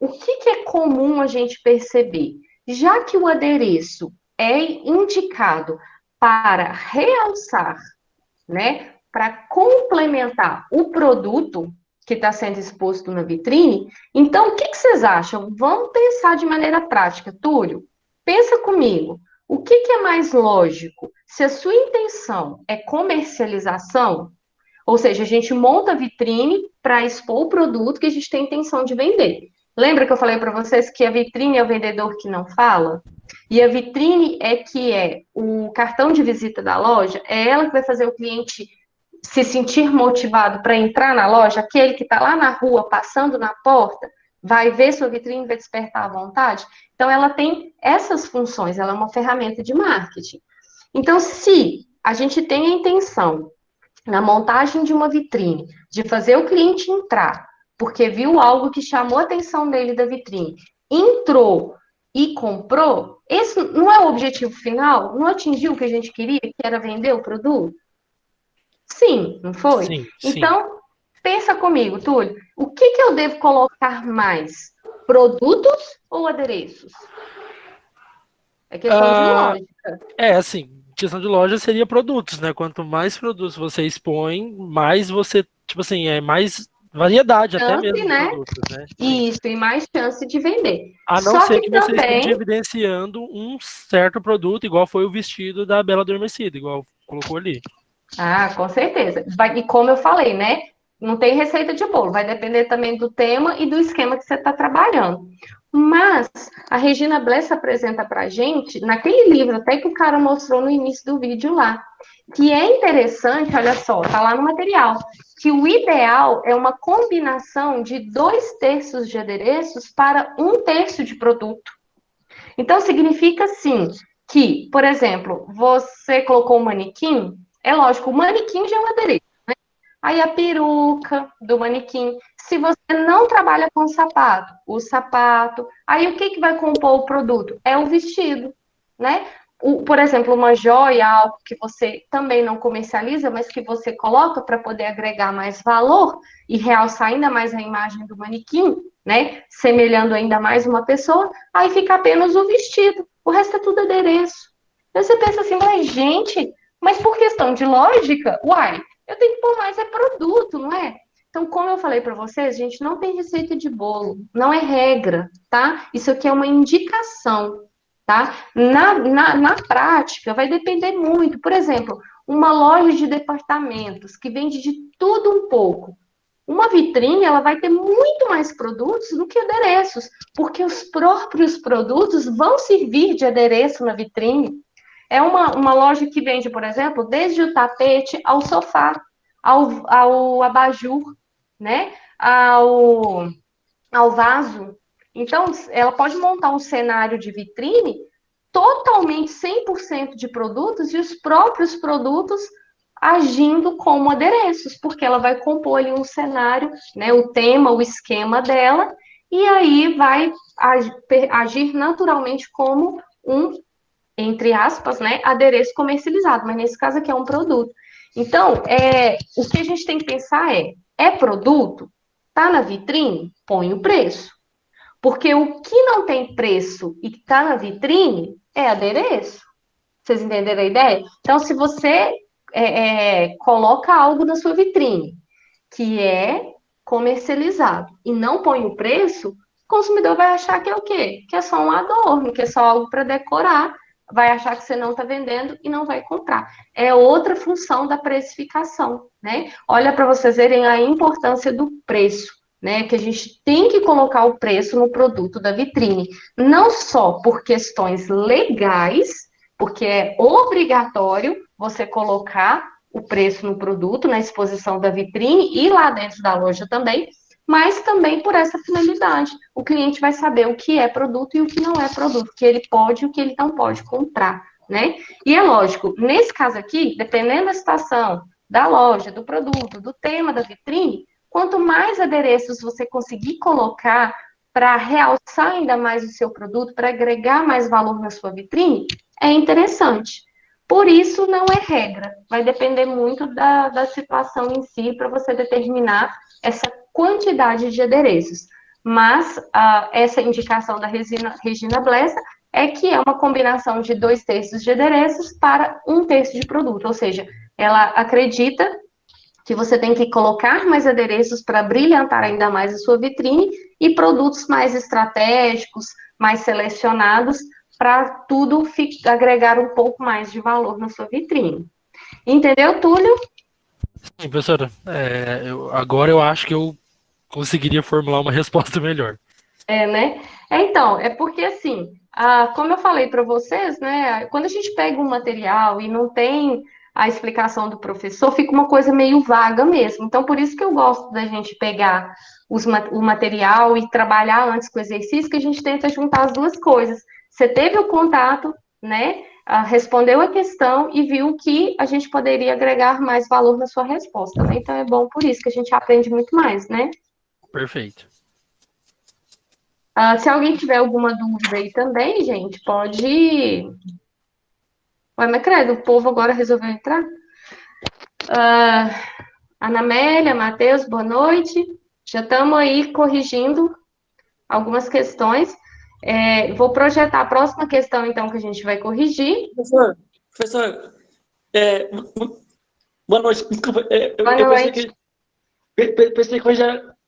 o que é comum a gente perceber? Já que o adereço é indicado para realçar, né, para complementar o produto que está sendo exposto na vitrine, então o que vocês acham? Vamos pensar de maneira prática, Túlio? Pensa comigo. O que é mais lógico? Se a sua intenção é comercialização, ou seja, a gente monta a vitrine para expor o produto que a gente tem intenção de vender. Lembra que eu falei para vocês que a vitrine é o vendedor que não fala? E a vitrine é o cartão de visita da loja, é ela que vai fazer o cliente se sentir motivado para entrar na loja, aquele que está lá na rua, passando na porta, vai ver sua vitrine, vai despertar a vontade. Então, ela tem essas funções, ela é uma ferramenta de marketing. Então, se a gente tem a intenção na montagem de uma vitrine, de fazer o cliente entrar, porque viu algo que chamou a atenção dele da vitrine, entrou e comprou, esse não é o objetivo final? Não atingiu o que a gente queria, que era vender o produto? Sim, não foi?
sim, sim.
Então, pensa comigo, Túlio, o que eu devo colocar mais? Produtos ou adereços? É questão de
Ah,
lógica.
assim, questão de loja seria produtos, né? Quanto mais produtos você expõe, mais você, tipo assim, mais variedade até
Chance,
mesmo de
né?
produtos, né? Sim.
Isso, e mais chance de vender.
A não
Só
ser
que
que você esteja
também
evidenciando um certo produto, igual foi o vestido da Bela Adormecida, igual colocou ali.
com certeza. E como eu falei, né? Não tem receita de bolo, vai depender também do tema e do esquema que você está trabalhando. Mas a Regina Bless apresenta para a gente, naquele livro até que o cara mostrou no início do vídeo lá, que é interessante, olha só, tá lá no material, que o ideal é uma combinação de 2/3 de adereços para 1/3 de produto. Então, significa, sim, que, por exemplo, você colocou um manequim, é lógico, o manequim já é um adereço. Aí a peruca do manequim. Se você não trabalha com sapato, o sapato. Aí o que vai compor o produto? É o vestido, né? Por exemplo, uma joia, algo que você também não comercializa, mas que você coloca para poder agregar mais valor e realçar ainda mais a imagem do manequim, né? Semelhando ainda mais uma pessoa, aí fica apenas o vestido. O resto é tudo adereço. Então você pensa assim, mas gente, mas por questão de lógica, uai, eu tenho que pôr mais é produto, não é? Então, como eu falei para vocês, gente, não tem receita de bolo, não é regra, tá? Isso aqui é uma indicação, tá? Na prática, vai depender muito. Por exemplo, uma loja de departamentos que vende de tudo um pouco. Uma vitrine, ela vai ter muito mais produtos do que adereços, porque os próprios produtos vão servir de adereço na vitrine. É uma loja que vende, por exemplo, desde o tapete ao sofá, ao abajur, né? Ao vaso. Então, ela pode montar um cenário de vitrine totalmente 100% de produtos e os próprios produtos agindo como adereços, porque ela vai compor ali um cenário, né, o tema, o esquema dela, e aí vai agir naturalmente como um, entre aspas, né, adereço comercializado, mas nesse caso aqui é um produto. Então, o que a gente tem que pensar é produto? Tá na vitrine? Põe o preço. Porque o que não tem preço e que tá na vitrine é adereço. Vocês entenderam a ideia? Então, se você coloca algo na sua vitrine que é comercializado e não põe o preço, o consumidor vai achar que é o quê? Que é só um adorno, que é só algo para decorar, vai achar que você não está vendendo e não vai comprar. É outra função da precificação, né? Olha para vocês verem a importância do preço, né? Que a gente tem que colocar o preço no produto da vitrine, não só por questões legais, porque é obrigatório você colocar o preço no produto, na exposição da vitrine e lá dentro da loja também, mas também por essa finalidade. O cliente vai saber o que é produto e o que não é produto, o que ele pode e o que ele não pode comprar, né? E é lógico, nesse caso aqui, dependendo da situação, da loja, do produto, do tema da vitrine, quanto mais adereços você conseguir colocar para realçar ainda mais o seu produto, para agregar mais valor na sua vitrine, é interessante. Por isso, não é regra, vai depender muito da situação em si para você determinar essa quantidade de adereços. Mas essa indicação da Regina Blessa é que é uma combinação de 2/3 de adereços para 1/3 de produto, ou seja, ela acredita que você tem que colocar mais adereços para brilhantar ainda mais a sua vitrine e produtos mais estratégicos, mais selecionados, para tudo agregar um pouco mais de valor na sua vitrine. Entendeu, Túlio?
Sim, professora, agora eu acho que eu conseguiria formular uma resposta melhor.
Né? Então, é porque assim, como eu falei para vocês, né, quando a gente pega um material e não tem a explicação do professor, fica uma coisa meio vaga mesmo. Então, por isso que eu gosto da gente pegar o material e trabalhar antes com o exercício, que a gente tenta juntar as duas coisas. Você teve o contato, né, respondeu a questão e viu que a gente poderia agregar mais valor na sua resposta, né? Então, é bom por isso que a gente aprende muito mais, né?
Perfeito.
Se alguém tiver alguma dúvida aí também, gente, pode. Ué, mas credo, o povo agora resolveu entrar? Ana Amélia, Matheus, boa noite. Já estamos aí corrigindo algumas questões. Vou projetar a próxima questão, então, que a gente vai corrigir.
Professor, boa noite. Desculpa,
Boa
eu
noite.
pensei que hoje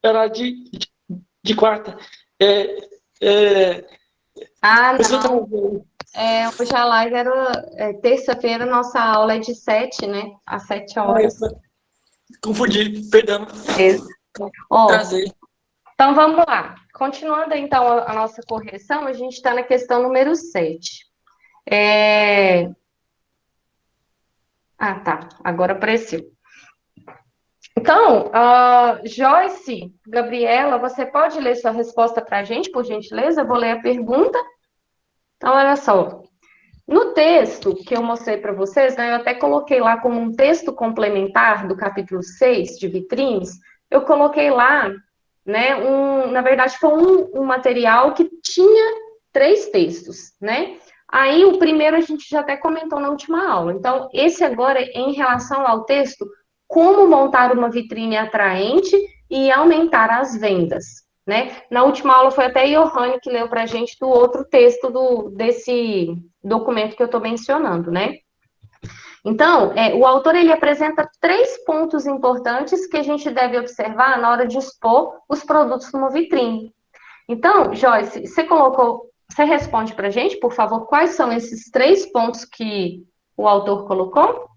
era de quarta.
Não. Hoje a live era terça-feira, nossa aula é de 7, né? Às 7 horas.
Confundi, perdão.
Ó,
Trazei.
então vamos lá. continuando então a nossa correção, a gente está na questão número 7. Ah, tá, agora apareceu. Então, Joyce, Gabriela, você pode ler sua resposta para a gente, por gentileza? Eu vou ler a pergunta. Então, olha só. No texto que eu mostrei para vocês, né, eu até coloquei lá como um texto complementar do capítulo 6 de vitrines, eu coloquei lá, né, na verdade foi um material que tinha 3 textos, né? Aí o primeiro a gente já até comentou na última aula. Então, esse agora é em relação ao texto, como montar uma vitrine atraente e aumentar as vendas, né? Na última aula foi até a Johanne que leu para a gente do outro texto desse documento que eu estou mencionando, né? Então, o autor ele apresenta 3 pontos importantes que a gente deve observar na hora de expor os produtos numa vitrine. Então, Joyce, você responde para a gente, por favor, quais são esses 3 pontos que o autor colocou?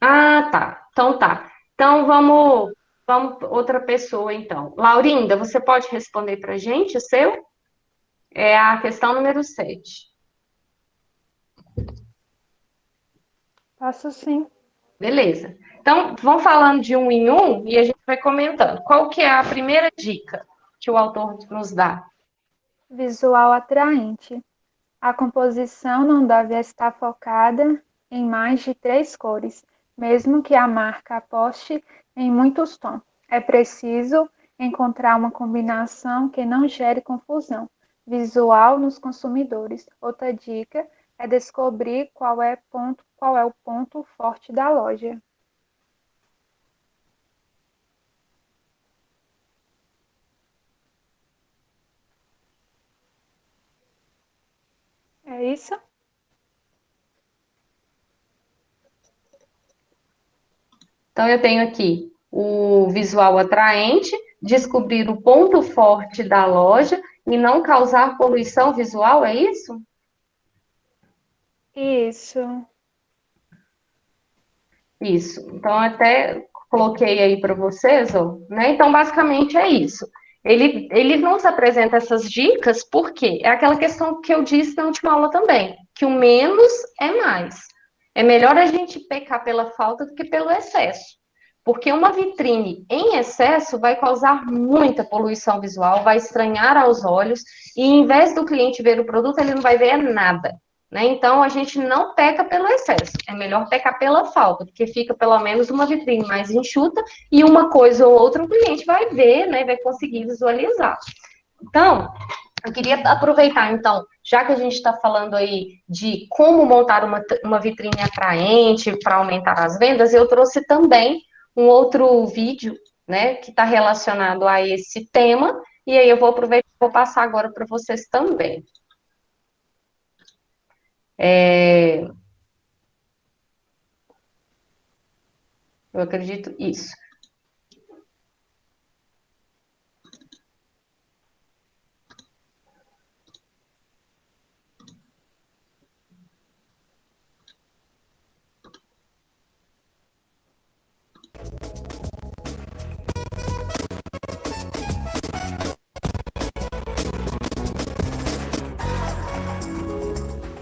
Tá. Então tá. Então vamos outra pessoa então. Laurinda, você pode responder para a gente o seu? É a questão número 7.
Posso sim.
Beleza. Então, vamos falando de um em um e a gente vai comentando. Qual que é a primeira dica que o autor nos dá?
Visual atraente. A composição não deve estar focada em mais de 3 cores, mesmo que a marca aposte em muitos tons. É preciso encontrar uma combinação que não gere confusão visual nos consumidores. Outra dica é descobrir qual é o ponto forte da loja. É isso?
Então, eu tenho aqui o visual atraente, descobrir o ponto forte da loja e não causar poluição visual, é isso?
Isso.
Isso. Então, até coloquei aí para vocês, ó, né? Então, basicamente é isso. Ele nos apresenta essas dicas porque é aquela questão que eu disse na última aula também, que o menos é mais. É melhor a gente pecar pela falta do que pelo excesso. Porque uma vitrine em excesso vai causar muita poluição visual, vai estranhar aos olhos, e em vez do cliente ver o produto, ele não vai ver nada. Né? Então, a gente não peca pelo excesso, é melhor pecar pela falta, porque fica pelo menos uma vitrine mais enxuta e uma coisa ou outra o cliente vai ver, né, vai conseguir visualizar. Então, eu queria aproveitar, então, já que a gente está falando aí de como montar uma vitrine atraente para aumentar as vendas, eu trouxe também um outro vídeo, né, que está relacionado a esse tema, e aí eu vou aproveitar e vou passar agora para vocês também. Eu acredito isso.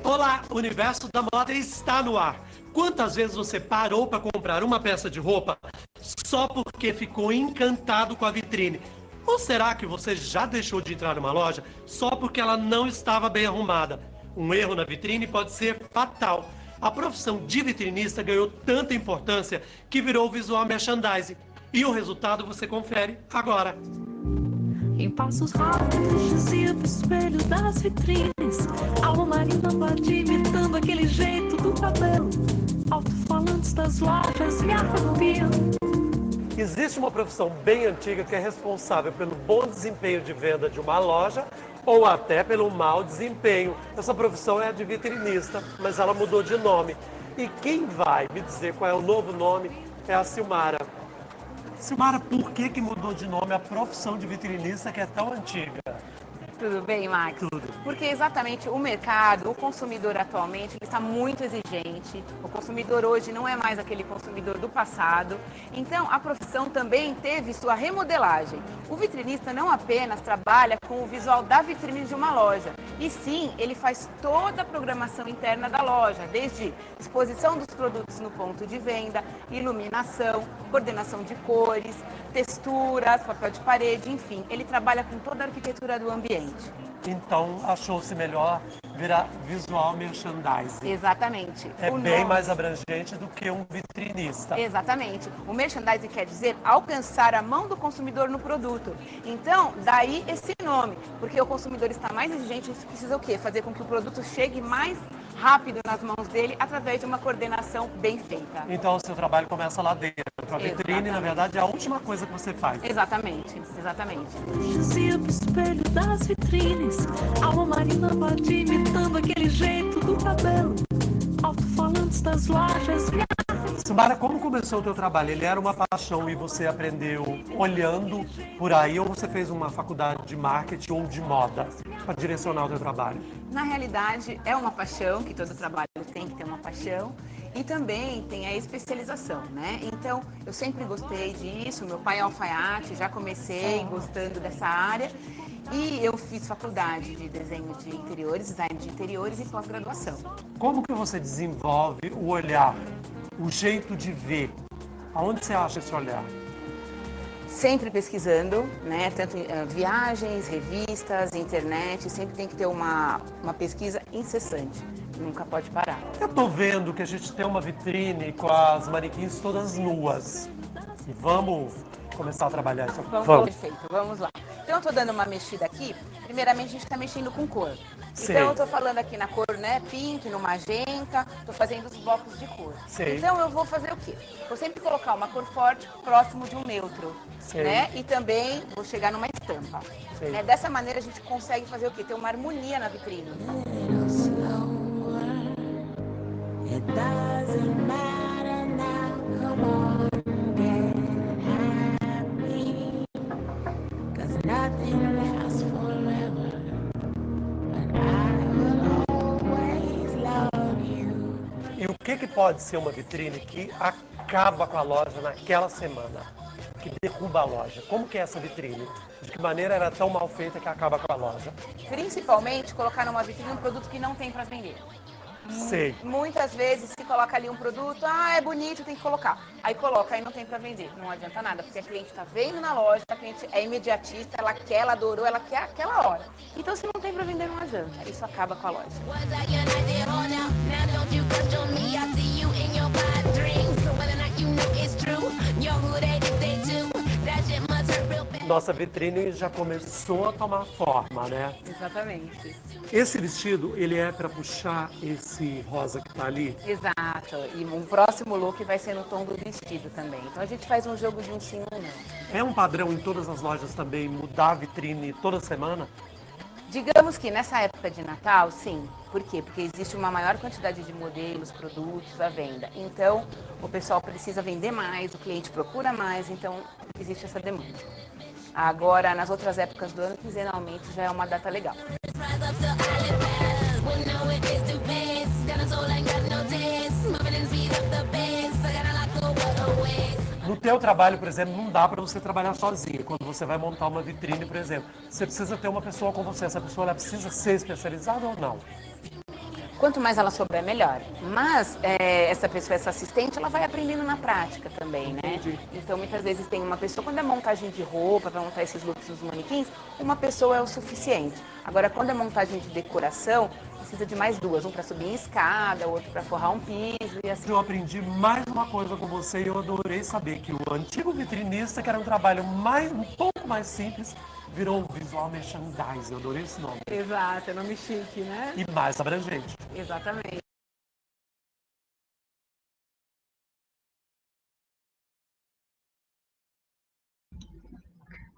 Olá, o universo da moda está no ar. Quantas vezes você parou para comprar uma peça de roupa só porque ficou encantado com a vitrine? Ou será que você já deixou de entrar numa loja só porque ela não estava bem arrumada? Um erro na vitrine pode ser fatal. A profissão de vitrinista ganhou tanta importância que virou visual merchandising. E o resultado você confere agora.
Em passos rápidos dizia pro espelho das vitrines, alma marina bate imitando aquele jeito do cabelo. Alto-falantes das lojas me arrepiam.
Existe uma profissão bem antiga que é responsável pelo bom desempenho de venda de uma loja ou até pelo mau desempenho. Essa profissão é a de vitrinista, mas ela mudou de nome. E quem vai me dizer qual é o novo nome é a Silmara. Silmara, por que mudou de nome a profissão de vitrinista que é tão antiga?
Tudo bem, Max?
Tudo.
Porque exatamente o mercado, o consumidor atualmente, ele está muito exigente. O consumidor hoje não é mais aquele consumidor do passado. Então, a profissão também teve sua remodelagem. O vitrinista não apenas trabalha com o visual da vitrine de uma loja, e sim, ele faz toda a programação interna da loja, desde exposição dos produtos no ponto de venda, iluminação, coordenação de cores, texturas, papel de parede, enfim, ele trabalha com toda a arquitetura do ambiente.
Então, achou-se melhor virar visual merchandising.
Exatamente.
É bem mais abrangente do que um vitrinista.
Exatamente. O merchandising quer dizer alcançar a mão do consumidor no produto. Então, daí esse nome, porque o consumidor está mais exigente, a gente precisa o quê? Fazer com que o produto chegue mais rápido nas mãos dele através de uma coordenação bem feita.
Então, o seu trabalho começa lá dentro. A vitrine, na verdade, é a última coisa que você faz.
Exatamente, exatamente.
Dizia pro espelho das vitrines, alma marina bate imitando aquele jeito do cabelo, alto-falantes das lojas.
Silmara, como começou o teu trabalho? Ele era uma paixão e você aprendeu olhando por aí, ou você fez uma faculdade de marketing ou de moda para direcionar o teu trabalho?
Na realidade, é uma paixão, que todo trabalho tem que ter uma paixão, e também tem a especialização, né? Então, eu sempre gostei disso, meu pai é alfaiate, já comecei gostando dessa área, e eu fiz faculdade de desenho de interiores, design de interiores e pós-graduação.
Como que você desenvolve o olhar, o jeito de ver? Aonde você acha esse olhar?
Sempre pesquisando, né? Tanto viagens, revistas, internet, sempre tem que ter uma pesquisa incessante, nunca pode parar.
Eu tô vendo que a gente tem uma vitrine com as manequins todas nuas. Vamos começar a trabalhar isso aqui?
Vamos. Perfeito, vamos lá. Então eu tô dando uma mexida aqui, primeiramente a gente tá mexendo com cor.
Sim.
Então eu tô falando aqui na cor, né, pink, no magenta, tô fazendo os blocos de cor.
Sim.
Então eu vou fazer o quê? Vou sempre colocar uma cor forte próximo de um neutro,
Sim.
né? E também vou chegar numa estampa.
Sim.
Né? Dessa maneira a gente consegue fazer o quê? Ter uma harmonia na vitrine.
It doesn't matter now, come on, get happy, 'cause nothing lasts forever, but I will always love you.
E o que pode ser uma vitrine que acaba com a loja naquela semana? Que derruba a loja? Como que é essa vitrine? De que maneira era tão mal feita que acaba com a loja?
Principalmente colocar numa vitrine um produto que não tem para vender.
Sei.
Muitas vezes se coloca ali um produto, é bonito, tem que colocar. Aí coloca, aí não tem pra vender. Não adianta nada, porque a cliente tá vendo na loja, a cliente é imediatista, ela quer, ela adorou, ela quer aquela hora. Então se não tem pra vender, não adianta. Isso acaba com a loja.
Nossa vitrine já começou a tomar forma, né?
Exatamente.
Esse vestido, ele é para puxar esse rosa que tá ali?
Exato. E um próximo look vai ser no tom do vestido também. Então a gente faz um jogo de um sim ou não.
É um padrão em todas as lojas também mudar a vitrine toda semana?
Digamos que nessa época de Natal, sim. Por quê? Porque existe uma maior quantidade de modelos, produtos à venda. Então, o pessoal precisa vender mais, o cliente procura mais, então existe essa demanda. Agora, nas outras épocas do ano, quinzenalmente já é uma data legal.
No teu trabalho, por exemplo, não dá para você trabalhar sozinho. Quando você vai montar uma vitrine, por exemplo, você precisa ter uma pessoa com você. Essa pessoa ela precisa ser especializada ou não?
Quanto mais ela souber, melhor. Mas essa pessoa, essa assistente, ela vai aprendendo na prática também, né?
Entendi.
Então, muitas vezes tem uma pessoa, quando é montagem de roupa, para montar esses looks dos manequins, uma pessoa é o suficiente. Agora, quando é montagem de decoração, precisa de mais duas. Um para subir em escada, outro para forrar um piso e assim.
Eu aprendi mais uma coisa com você e eu adorei saber que o antigo vitrinista, que era um trabalho um pouco mais simples, virou um visual merchandising. Eu adorei esse nome.
Exato, é nome chique, né?
E mais abrangente.
Exatamente.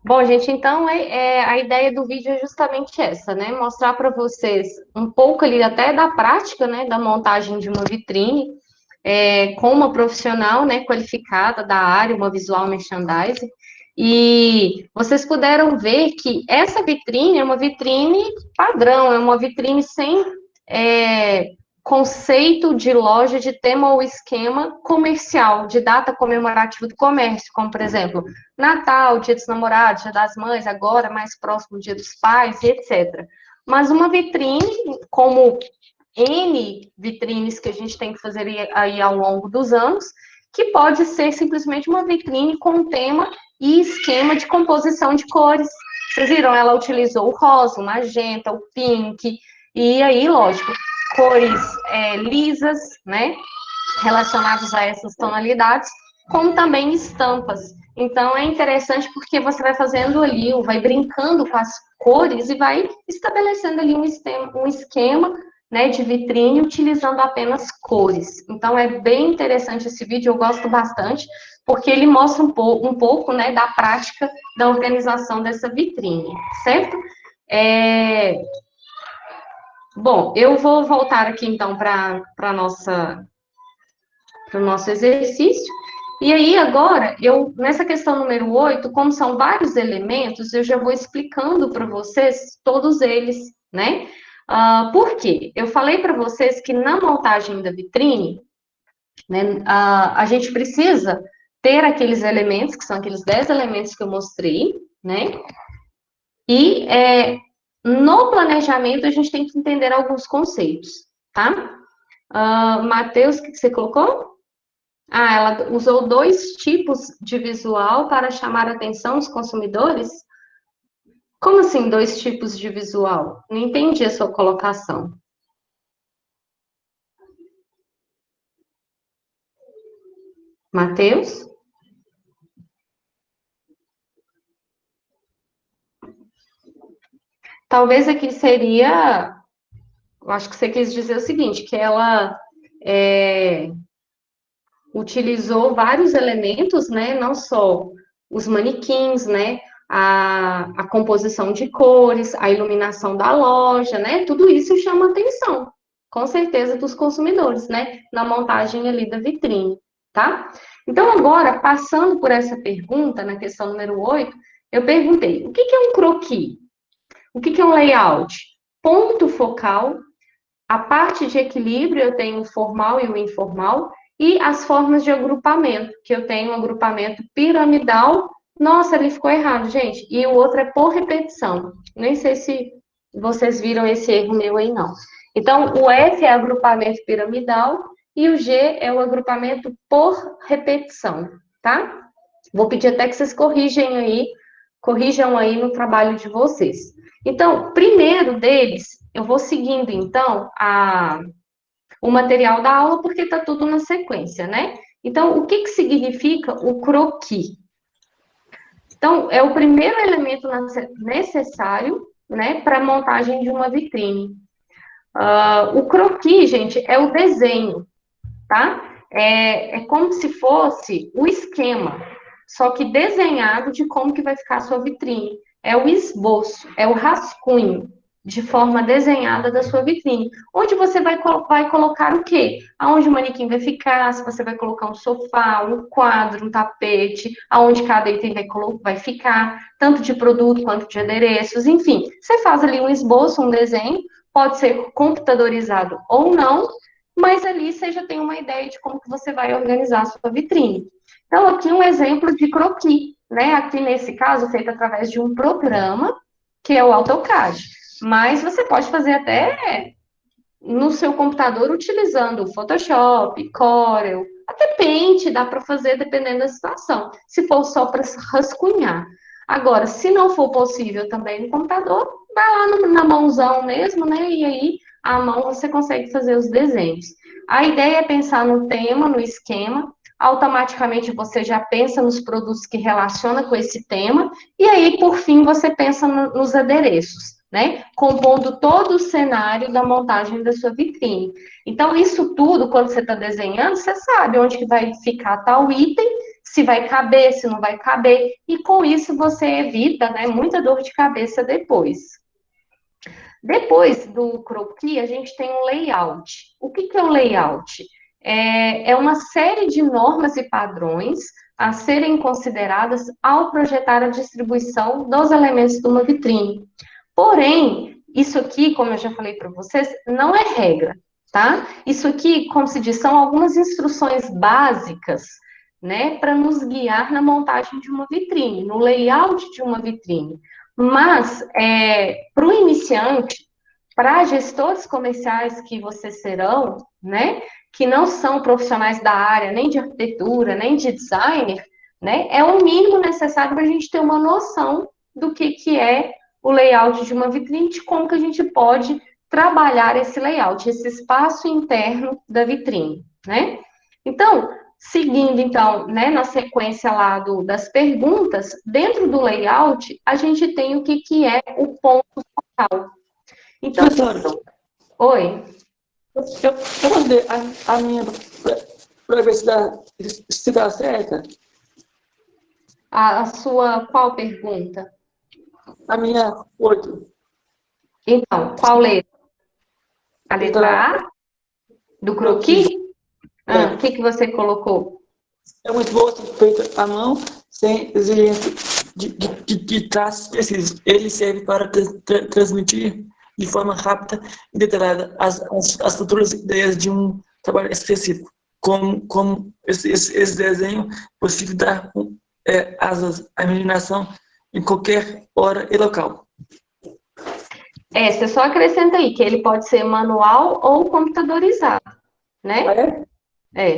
Bom, gente, então a ideia do vídeo é justamente essa, né? Mostrar para vocês um pouco ali até da prática, né? Da montagem de uma vitrine com uma profissional, né? Qualificada da área, uma visual merchandising. E vocês puderam ver que essa vitrine é uma vitrine padrão, é uma vitrine sem conceito de loja de tema ou esquema comercial, de data comemorativa do comércio, como, por exemplo, Natal, Dia dos Namorados, Dia das Mães, agora mais próximo do Dia dos Pais, e etc. Mas uma vitrine, como N vitrines que a gente tem que fazer aí ao longo dos anos, que pode ser simplesmente uma vitrine com tema e esquema de composição de cores. Vocês viram? Ela utilizou o rosa, o magenta, o pink, e aí, lógico, cores lisas, né, relacionadas a essas tonalidades, como também estampas. Então, é interessante porque você vai fazendo ali, vai brincando com as cores e vai estabelecendo ali um esquema, né, de vitrine utilizando apenas cores. Então, é bem interessante esse vídeo, eu gosto bastante, porque ele mostra um pouco, né, da prática da organização dessa vitrine, certo? Bom, eu vou voltar aqui, então, para o nosso exercício. E aí, agora, nessa questão número 8, como são vários elementos, eu já vou explicando para vocês todos eles, né? Por quê? Eu falei para vocês que na montagem da vitrine, né, a gente precisa ter aqueles elementos, que são aqueles 10 elementos que eu mostrei, né? E no planejamento a gente tem que entender alguns conceitos, tá? Matheus, o que você colocou? Ela usou 2 tipos de visual para chamar a atenção dos consumidores? Como assim, 2 tipos de visual? Não entendi a sua colocação. Matheus? Talvez aqui seria... Eu acho que você quis dizer o seguinte, que ela utilizou vários elementos, né? Não só os manequins, né? A composição de cores, a iluminação da loja, né? Tudo isso chama atenção, com certeza, dos consumidores, né? Na montagem ali da vitrine, tá? Então, agora, passando por essa pergunta, na questão número 8, eu perguntei, o que é um croquis? O que é um layout? Ponto focal, a parte de equilíbrio, eu tenho o formal e o informal, e as formas de agrupamento, que eu tenho um agrupamento piramidal. Nossa, ele ficou errado, gente. E o outro é por repetição. Nem sei se vocês viram esse erro meu aí, não. Então, o F é agrupamento piramidal e o G é o agrupamento por repetição, tá? Vou pedir até que vocês corrijam aí no trabalho de vocês. Então, primeiro deles, eu vou seguindo, então, o material da aula, porque está tudo na sequência, né? Então, o que significa o croquis? Então, é o primeiro elemento necessário, né, para a montagem de uma vitrine. O croquis, gente, é o desenho, tá? É como se fosse o esquema, só que desenhado de como que vai ficar a sua vitrine. É o esboço, é o rascunho de forma desenhada da sua vitrine, onde você vai colocar o quê? Aonde o manequim vai ficar, se você vai colocar um sofá, um quadro, um tapete, aonde cada item vai ficar, tanto de produto quanto de adereços, enfim. Você faz ali um esboço, um desenho, pode ser computadorizado ou não, mas ali você já tem uma ideia de como que você vai organizar a sua vitrine. Então, aqui um exemplo de croquis, né? Aqui nesse caso, feito através de um programa, que é o AutoCAD. Mas você pode fazer até no seu computador utilizando o Photoshop, Corel, até Paint dá para fazer dependendo da situação, se for só para rascunhar. Agora, se não for possível também no computador, vai lá na mãozão mesmo, né? E aí, à mão você consegue fazer os desenhos. A ideia é pensar no tema, no esquema, automaticamente você já pensa nos produtos que relaciona com esse tema, e aí, por fim, você pensa nos adereços, né? Compondo todo o cenário da montagem da sua vitrine. Então, isso tudo, quando você está desenhando, você sabe onde que vai ficar tal item, se vai caber, se não vai caber, e com isso você evita, né, muita dor de cabeça depois. Depois do croquis, a gente tem um layout. O que é um layout? É uma série de normas e padrões a serem consideradas ao projetar a distribuição dos elementos de uma vitrine. Porém, isso aqui, como eu já falei para vocês, não é regra, tá? Isso aqui, como se diz, são algumas instruções básicas, né, para nos guiar na montagem de uma vitrine, no layout de uma vitrine. Mas, para o iniciante, para gestores comerciais que vocês serão, né, que não são profissionais da área, nem de arquitetura, nem de designer, né, é o mínimo necessário para a gente ter uma noção do que é o layout de uma vitrine, de como que a gente pode trabalhar esse layout, esse espaço interno da vitrine, né? Então, seguindo, então, né, na sequência lá das perguntas, dentro do layout, a gente tem o que é o ponto focal. Então, oi.
Eu mandei a minha para ver se dá certo.
A sua, qual pergunta?
A minha 8.
Então, qual letra? A letra A? Do croquis? O que você colocou?
É um esboço feito à mão, sem exigência de traços precisos. Ele serve para transmitir de forma rápida e detalhada as futuras ideias de um trabalho específico. Como esse desenho é possível dar asas à imaginação em qualquer hora e local.
Você só acrescenta aí que ele pode ser manual ou computadorizado, né?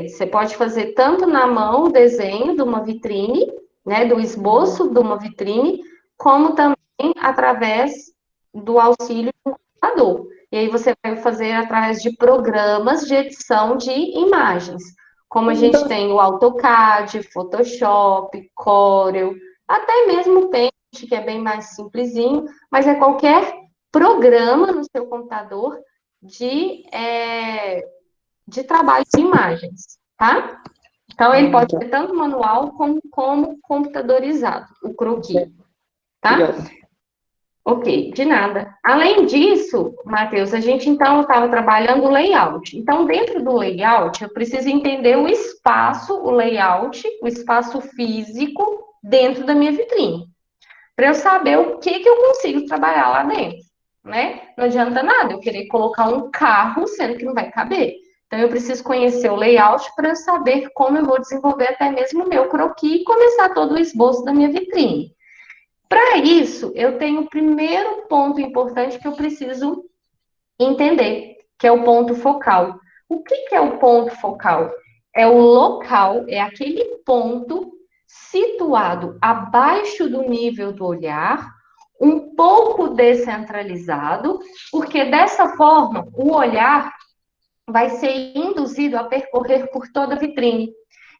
Você pode fazer tanto na mão o desenho de uma vitrine, né, do esboço de uma vitrine, como também através do auxílio do computador. E aí você vai fazer através de programas de edição de imagens, como a gente tem o AutoCAD, Photoshop, Corel, até mesmo o Paint, que é bem mais simplesinho, mas é qualquer programa no seu computador de trabalho de imagens, tá? Então, ele pode ser tanto manual como computadorizado, o croquis, tá? Ok, de nada. Além disso, Matheus, a gente, então, estava trabalhando o layout. Então, dentro do layout, eu preciso entender o espaço, o layout, o espaço físico dentro da minha vitrine, para eu saber o que eu consigo trabalhar lá dentro, né? Não adianta nada eu querer colocar um carro, sendo que não vai caber. Então, eu preciso conhecer o layout para eu saber como eu vou desenvolver até mesmo o meu croquis e começar todo o esboço da minha vitrine. Para isso, eu tenho o primeiro ponto importante que eu preciso entender, que é o ponto focal. O que é o ponto focal? É o local, é aquele ponto situado abaixo do nível do olhar, um pouco descentralizado, porque dessa forma o olhar vai ser induzido a percorrer por toda a vitrine.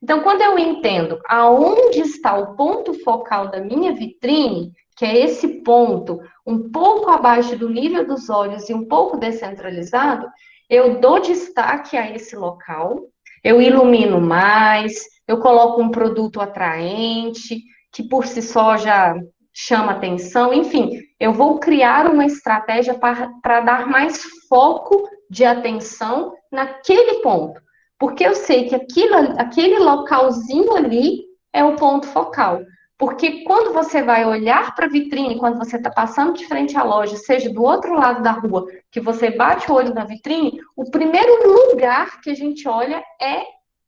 Então, quando eu entendo aonde está o ponto focal da minha vitrine, que é esse ponto um pouco abaixo do nível dos olhos e um pouco descentralizado, eu dou destaque a esse local, eu ilumino mais, eu coloco um produto atraente, que por si só já chama atenção, enfim, eu vou criar uma estratégia para dar mais foco de atenção naquele ponto, porque eu sei que aquele localzinho ali é o ponto focal. Porque quando você vai olhar para a vitrine, quando você está passando de frente à loja, seja do outro lado da rua, que você bate o olho na vitrine, o primeiro lugar que a gente olha é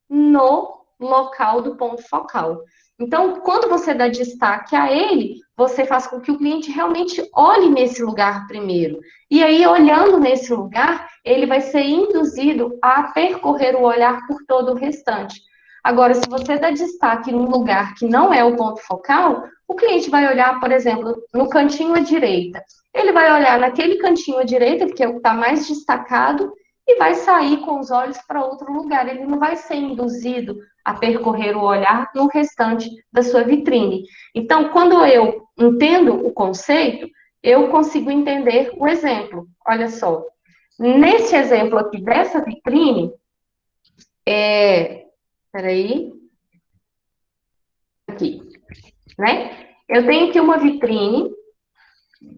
no local do ponto focal. Então, quando você dá destaque a ele, você faz com que o cliente realmente olhe nesse lugar primeiro. E aí, olhando nesse lugar, ele vai ser induzido a percorrer o olhar por todo o restante. Agora, se você dá destaque num lugar que não é o ponto focal, o cliente vai olhar, por exemplo, no cantinho à direita. Ele vai olhar naquele cantinho à direita, que é o que está mais destacado, e vai sair com os olhos para outro lugar. Ele não vai ser induzido a percorrer o olhar no restante da sua vitrine. Então, quando eu entendo o conceito, eu consigo entender o exemplo. Olha só, nesse exemplo aqui dessa vitrine, peraí, aqui, né? Eu tenho aqui uma vitrine,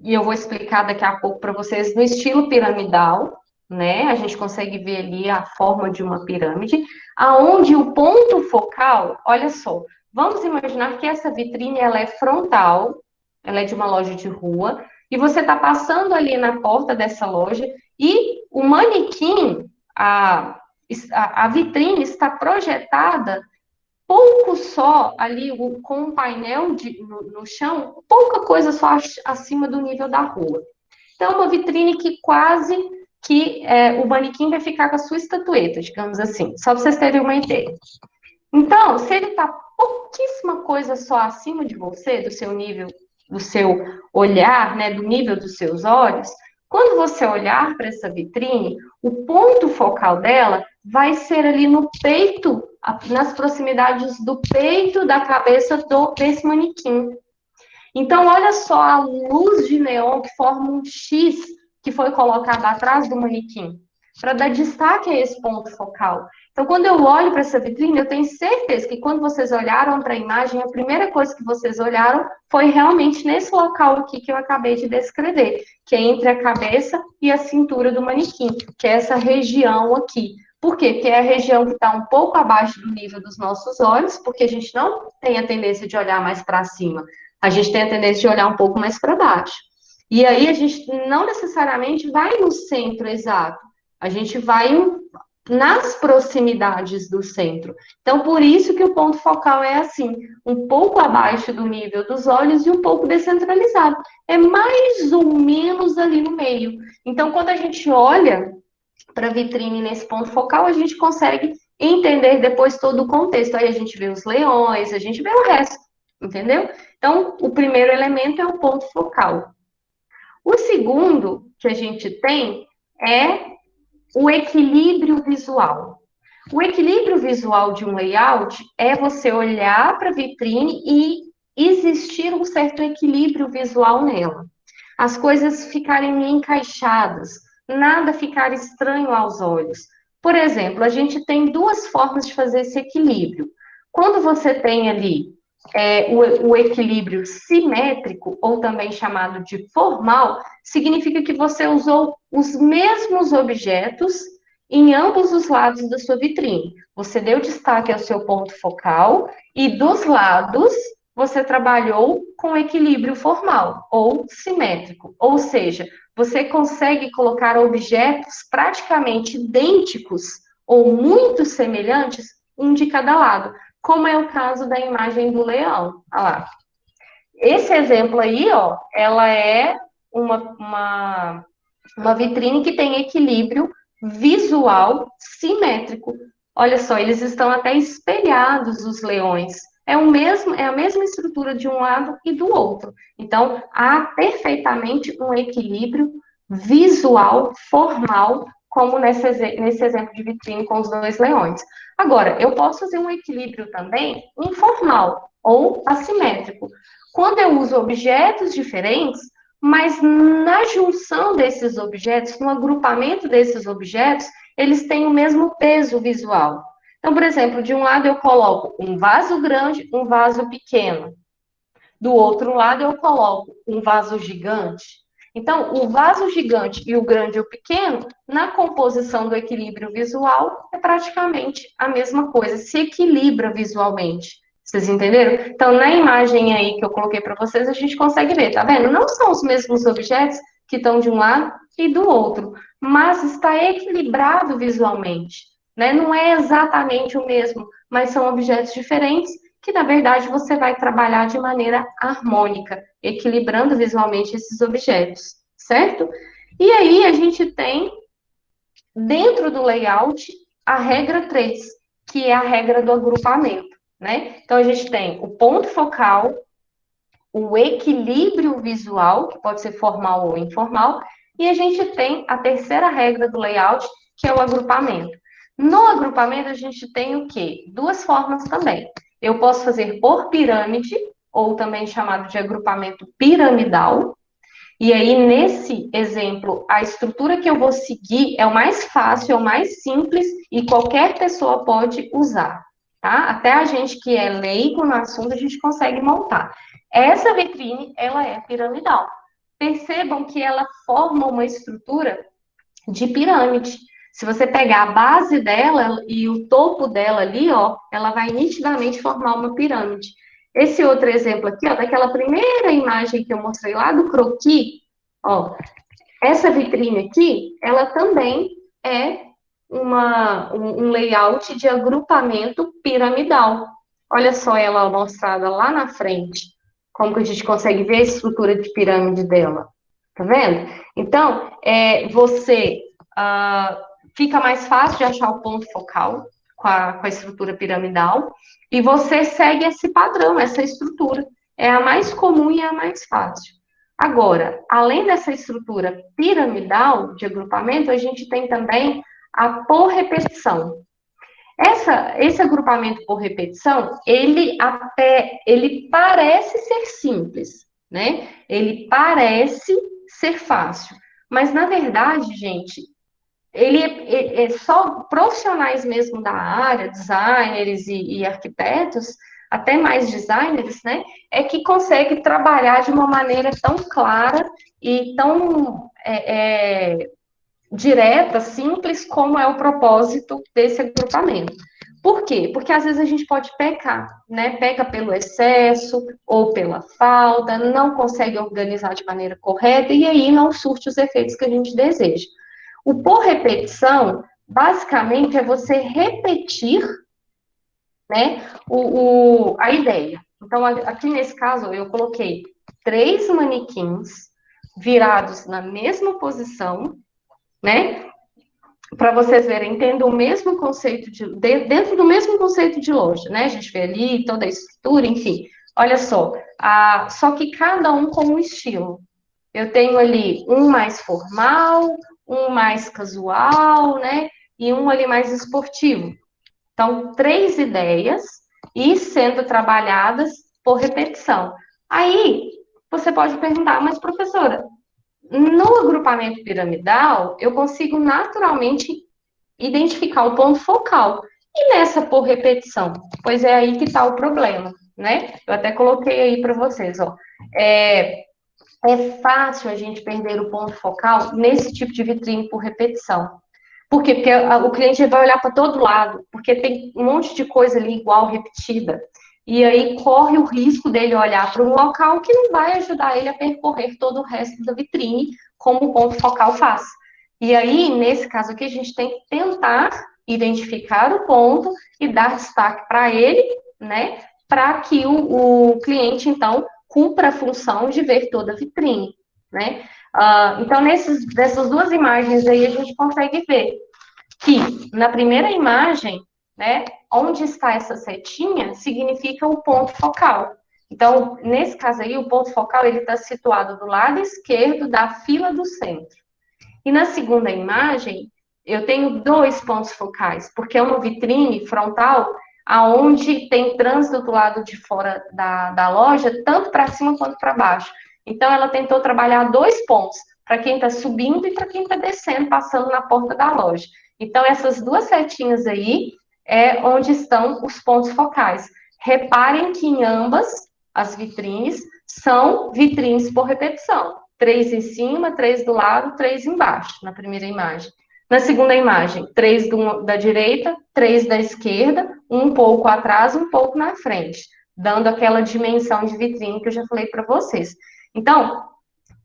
e eu vou explicar daqui a pouco para vocês no estilo piramidal, né? A gente consegue ver ali a forma de uma pirâmide, aonde o ponto focal, olha só, Vamos imaginar que essa vitrine ela é frontal, ela é de uma loja de rua, e você está passando ali na porta dessa loja e o manequim, a vitrine está projetada pouco só ali com um painel no chão, pouca coisa só acima do nível da rua. Então, uma vitrine que quase que o manequim vai ficar com a sua estatueta, digamos assim, só para vocês terem uma ideia. Então, se ele está pouquíssima coisa só acima de você, do seu nível, do seu olhar, né, do nível dos seus olhos, quando você olhar para essa vitrine, o ponto focal dela vai ser ali no peito, nas proximidades do peito, da cabeça desse manequim. Então, olha só a luz de neon que forma um X que foi colocado atrás do manequim, para dar destaque a esse ponto focal. Então, quando eu olho para essa vitrine, eu tenho certeza que quando vocês olharam para a imagem, a primeira coisa que vocês olharam foi realmente nesse local aqui que eu acabei de descrever, que é entre a cabeça e a cintura do manequim, que é essa região aqui. Por quê? Porque é a região que está um pouco abaixo do nível dos nossos olhos, porque a gente não tem a tendência de olhar mais para cima, a gente tem a tendência de olhar um pouco mais para baixo. E aí a gente não necessariamente vai no centro exato, a gente vai nas proximidades do centro. Então, por isso que o ponto focal é assim, um pouco abaixo do nível dos olhos e um pouco descentralizado. É mais ou menos ali no meio. Então, quando a gente olha para a vitrine nesse ponto focal, a gente consegue entender depois todo o contexto. Aí a gente vê os leões, a gente vê o resto, entendeu? Então, o primeiro elemento é o ponto focal. O segundo que a gente tem é o equilíbrio visual. O equilíbrio visual de um layout é você olhar para a vitrine e existir um certo equilíbrio visual nela. As coisas ficarem encaixadas, nada ficar estranho aos olhos. Por exemplo, a gente tem duas formas de fazer esse equilíbrio. Quando você tem ali o equilíbrio simétrico, ou também chamado de formal, significa que você usou os mesmos objetos em ambos os lados da sua vitrine. Você deu destaque ao seu ponto focal e dos lados você trabalhou com equilíbrio formal ou simétrico. Ou seja, você consegue colocar objetos praticamente idênticos ou muito semelhantes, um de cada lado, como é o caso da imagem do leão. Olha lá. Esse exemplo aí, ó, ela é uma vitrine que tem equilíbrio visual simétrico. Olha só, eles estão até espelhados, os leões. É a mesma estrutura de um lado e do outro. Então, há perfeitamente um equilíbrio visual, formal, como nesse exemplo de vitrine com os dois leões. Agora, eu posso fazer um equilíbrio também informal ou assimétrico. Quando eu uso objetos diferentes, mas na junção desses objetos, no agrupamento desses objetos, eles têm o mesmo peso visual. Então, por exemplo, de um lado eu coloco um vaso grande, um vaso pequeno. Do outro lado eu coloco um vaso gigante. Então, o vaso gigante e o grande e o pequeno, na composição do equilíbrio visual, é praticamente a mesma coisa, se equilibra visualmente. Vocês entenderam? Então, na imagem aí que eu coloquei para vocês, a gente consegue ver, tá vendo? Não são os mesmos objetos que estão de um lado e do outro, mas está equilibrado visualmente, né? Não é exatamente o mesmo, mas são objetos diferentes que, na verdade, você vai trabalhar de maneira harmônica, equilibrando visualmente esses objetos, certo? E aí, a gente tem, dentro do layout, a regra 3, que é a regra do agrupamento, né? Então, a gente tem o ponto focal, o equilíbrio visual, que pode ser formal ou informal, e a gente tem a terceira regra do layout, que é o agrupamento. No agrupamento, a gente tem o quê? Duas formas também. Eu posso fazer por pirâmide, ou também chamado de agrupamento piramidal. E aí, nesse exemplo, a estrutura que eu vou seguir é o mais fácil, é o mais simples, e qualquer pessoa pode usar, tá? Até a gente que é leigo no assunto, a gente consegue montar. Essa vitrine, ela é piramidal. Percebam que ela forma uma estrutura de pirâmide. Se você pegar a base dela e o topo dela ali, ó, ela vai nitidamente formar uma pirâmide. Esse outro exemplo aqui, ó, daquela primeira imagem que eu mostrei lá do croquis, ó, essa vitrine aqui, ela também é um layout de agrupamento piramidal. Olha só ela mostrada lá na frente, como que a gente consegue ver a estrutura de pirâmide dela. Tá vendo? Então, fica mais fácil de achar o ponto focal com a estrutura piramidal, e você segue esse padrão, essa estrutura. É a mais comum e a mais fácil. Agora, além dessa estrutura piramidal de agrupamento, a gente tem também a por repetição. Esse agrupamento por repetição, ele parece ser simples, né? Ele parece ser fácil, mas na verdade, gente, ele é só profissionais mesmo da área, designers e arquitetos, até mais designers, né, é que consegue trabalhar de uma maneira tão clara e tão direta, simples, como é o propósito desse agrupamento. Por quê? Porque às vezes a gente pode pecar, né? Peca pelo excesso ou pela falta, não consegue organizar de maneira correta e aí não surte os efeitos que a gente deseja. O por repetição, basicamente, é você repetir, né, a ideia. Então, aqui nesse caso, eu coloquei 3 manequins virados na mesma posição, né? Para vocês verem, tendo o mesmo conceito dentro do mesmo conceito de loja, né? A gente vê ali toda a estrutura, enfim. Olha só, só que cada um com um estilo. Eu tenho ali um mais formal, um mais casual, né? E um ali mais esportivo. Então, 3 ideias e sendo trabalhadas por repetição. Aí, você pode perguntar, mas professora, no agrupamento piramidal, eu consigo naturalmente identificar o ponto focal. E nessa por repetição? Pois é aí que está o problema, né? Eu até coloquei aí para vocês, ó. É fácil a gente perder o ponto focal nesse tipo de vitrine por repetição. Por quê? Porque o cliente vai olhar para todo lado, porque tem um monte de coisa ali igual, repetida. E aí corre o risco dele olhar para um local que não vai ajudar ele a percorrer todo o resto da vitrine, como o ponto focal faz. E aí, nesse caso aqui, a gente tem que tentar identificar o ponto e dar destaque para ele, né? Para que o cliente, então, cumpra a função de ver toda a vitrine, né? Então, dessas 2 imagens aí, a gente consegue ver que, na primeira imagem, né, onde está essa setinha, significa o ponto focal. Então, nesse caso aí, o ponto focal, ele está situado do lado esquerdo da fila do centro. E na segunda imagem, eu tenho 2 pontos focais, porque é uma vitrine frontal, aonde tem trânsito do lado de fora da loja, tanto para cima quanto para baixo. Então, ela tentou trabalhar 2 pontos, para quem está subindo e para quem está descendo, passando na porta da loja. Então, essas 2 setinhas aí é onde estão os pontos focais. Reparem que em ambas as vitrines são vitrines por repetição. 3 em cima, 3 do lado, 3 embaixo, na primeira imagem. Na segunda imagem, 3 da direita, 3 da esquerda, um pouco atrás, um pouco na frente, dando aquela dimensão de vitrine que eu já falei para vocês. Então,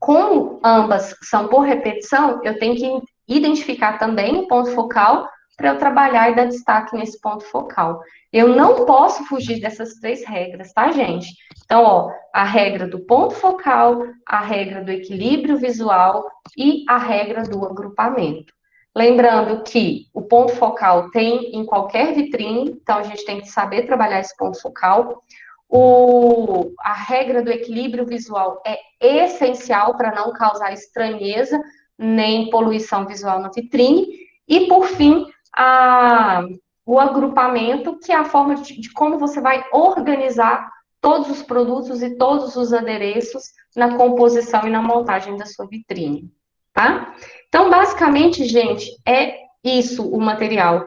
como ambas são por repetição, eu tenho que identificar também o ponto focal para eu trabalhar e dar destaque nesse ponto focal. Eu não posso fugir dessas 3 regras, tá, gente? Então, ó, a regra do ponto focal, a regra do equilíbrio visual e a regra do agrupamento. Lembrando que o ponto focal tem em qualquer vitrine, então a gente tem que saber trabalhar esse ponto focal. A regra do equilíbrio visual é essencial para não causar estranheza nem poluição visual na vitrine. E, por fim, o agrupamento, que é a forma de como você vai organizar todos os produtos e todos os adereços na composição e na montagem da sua vitrine, tá? Então, basicamente, gente, é isso o material.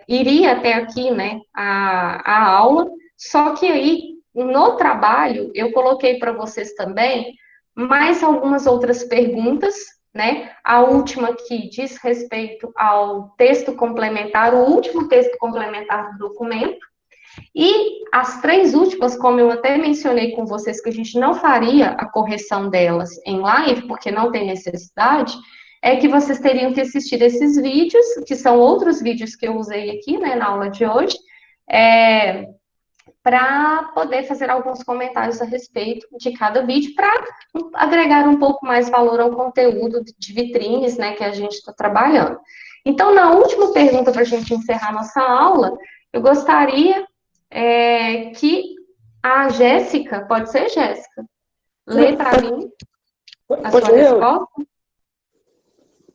Iria até aqui, né, a aula, só que aí, no trabalho, eu coloquei para vocês também mais algumas outras perguntas né? A última que diz respeito ao texto complementar, o último texto complementar do documento. E as 3 últimas, como eu até mencionei com vocês, que a gente não faria a correção delas em live, porque não tem necessidade, é que vocês teriam que assistir esses vídeos, que são outros vídeos que eu usei aqui, né, na aula de hoje, para poder fazer alguns comentários a respeito de cada vídeo, para agregar um pouco mais valor ao conteúdo de vitrines, né, que a gente está trabalhando. Então, na última pergunta, para a gente encerrar nossa aula, eu gostaria que a Jéssica, pode ser, Jéssica? Lê para mim a sua resposta.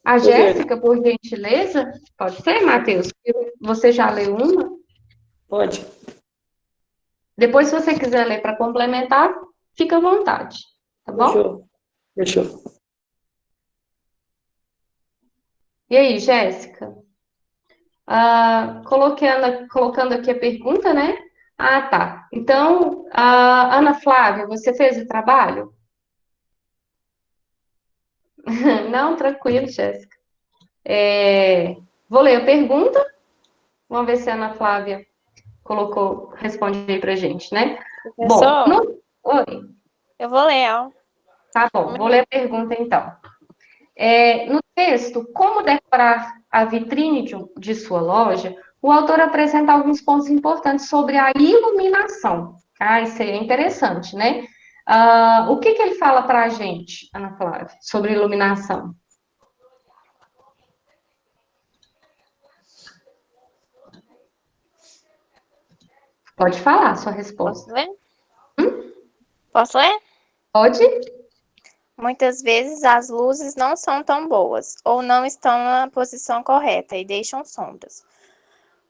A Jéssica, por gentileza, pode ser, Matheus? Você já leu uma?
Pode.
Depois, se você quiser ler para complementar, fica à vontade, tá bom?
Fechou.
E aí, Jéssica? Colocando aqui a pergunta, né? Ah, tá. Então, Ana Flávia, você fez o trabalho? Não, tranquilo, Jéssica. Vou ler a pergunta. Vamos ver se a Ana Flávia responde aí pra gente, né?
Professor,
Bom, Oi.
eu vou ler, ó.
Tá bom, vou ler a pergunta então. No texto, como decorar a vitrine de sua loja, o autor apresenta alguns pontos importantes sobre a iluminação. Isso aí é interessante, né? O que ele fala para a gente, Ana Flávia, sobre iluminação? Pode falar a sua resposta.
Posso ler? Posso ler?
Pode.
Muitas vezes as luzes não são tão boas ou não estão na posição correta e deixam sombras.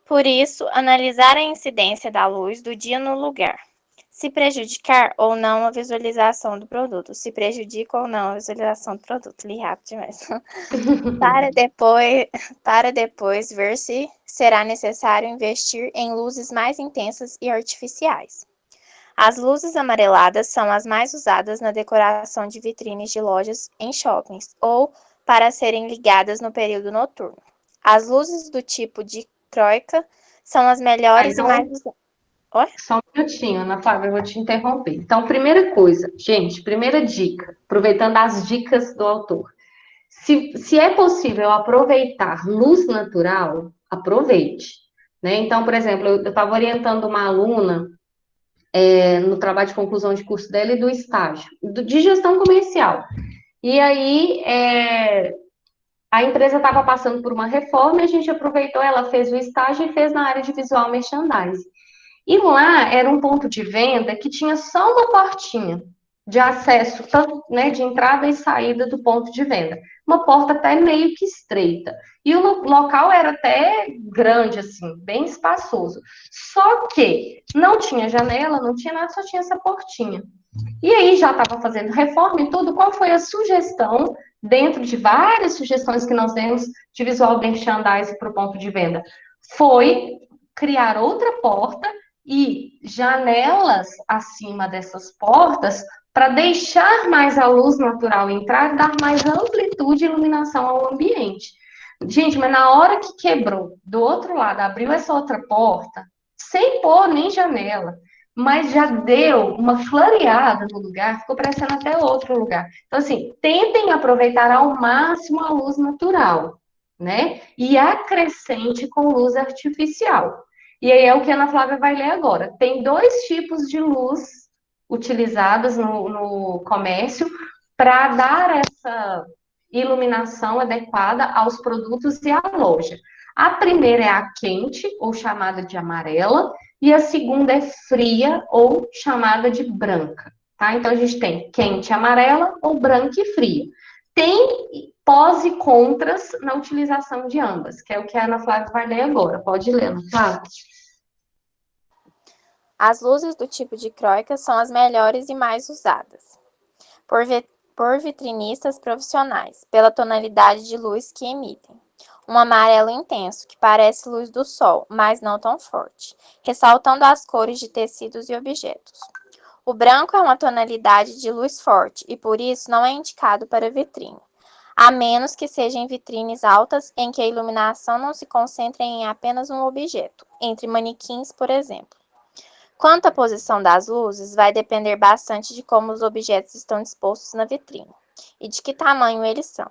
Por isso, analisar a incidência da luz do dia no lugar. Se prejudicar ou não a visualização do produto. Se prejudica ou não a visualização do produto. Li rápido demais. Para depois ver se será necessário investir em luzes mais intensas e artificiais. As luzes amareladas são as mais usadas na decoração de vitrines de lojas em shoppings ou para serem ligadas no período noturno. As luzes do tipo de croica são as melhores e mais usadas. Oi?
Só um minutinho, Ana Flávia, eu vou te interromper. Então, primeira coisa, gente, primeira dica, aproveitando as dicas do autor. Se é possível aproveitar luz natural, aproveite. Né? Então, por exemplo, eu estava orientando uma aluna no trabalho de conclusão de curso dela e do estágio, de gestão comercial. E aí, a empresa estava passando por uma reforma e a gente aproveitou, ela fez o estágio e fez na área de visual merchandising. E lá era um ponto de venda que tinha só uma portinha de acesso, tanto, né, de entrada e saída do ponto de venda. Uma porta até meio que estreita. E o local era até grande, assim, bem espaçoso. Só que não tinha janela, não tinha nada, só tinha essa portinha. E aí já estava fazendo reforma e tudo. Qual foi a sugestão, dentro de várias sugestões que nós demos de visual merchandising para o ponto de venda? Foi criar outra porta e janelas acima dessas portas para deixar mais a luz natural entrar e dar mais amplitude e iluminação ao ambiente. Gente, mas na hora que quebrou, do outro lado, abriu essa outra porta, sem pôr nem janela, mas já deu uma clareada no lugar, ficou parecendo até outro lugar. Então, assim, tentem aproveitar ao máximo a luz natural, né? E acrescente com luz artificial. E aí é o que a Ana Flávia vai ler agora. Tem 2 tipos de luz utilizadas no comércio para dar essa iluminação adequada aos produtos e à loja. A primeira é a quente, ou chamada de amarela, e a segunda é fria, ou chamada de branca. Tá? Então, a gente tem quente amarela ou branca e fria. Tem pós e contras na utilização de ambas, que é o que a Ana Flávia vai ler agora. Pode ler, Ana Flávia.
As luzes do tipo de croica são as melhores e mais usadas por vitrinistas profissionais, pela tonalidade de luz que emitem. Um amarelo intenso, que parece luz do sol, mas não tão forte, ressaltando as cores de tecidos e objetos. O branco é uma tonalidade de luz forte e, por isso, não é indicado para vitrine. a menos que sejam vitrines altas em que a iluminação não se concentre em apenas um objeto, entre manequins, por exemplo. Quanto à posição das luzes, vai depender bastante de como os objetos estão dispostos na vitrine e de que tamanho eles são.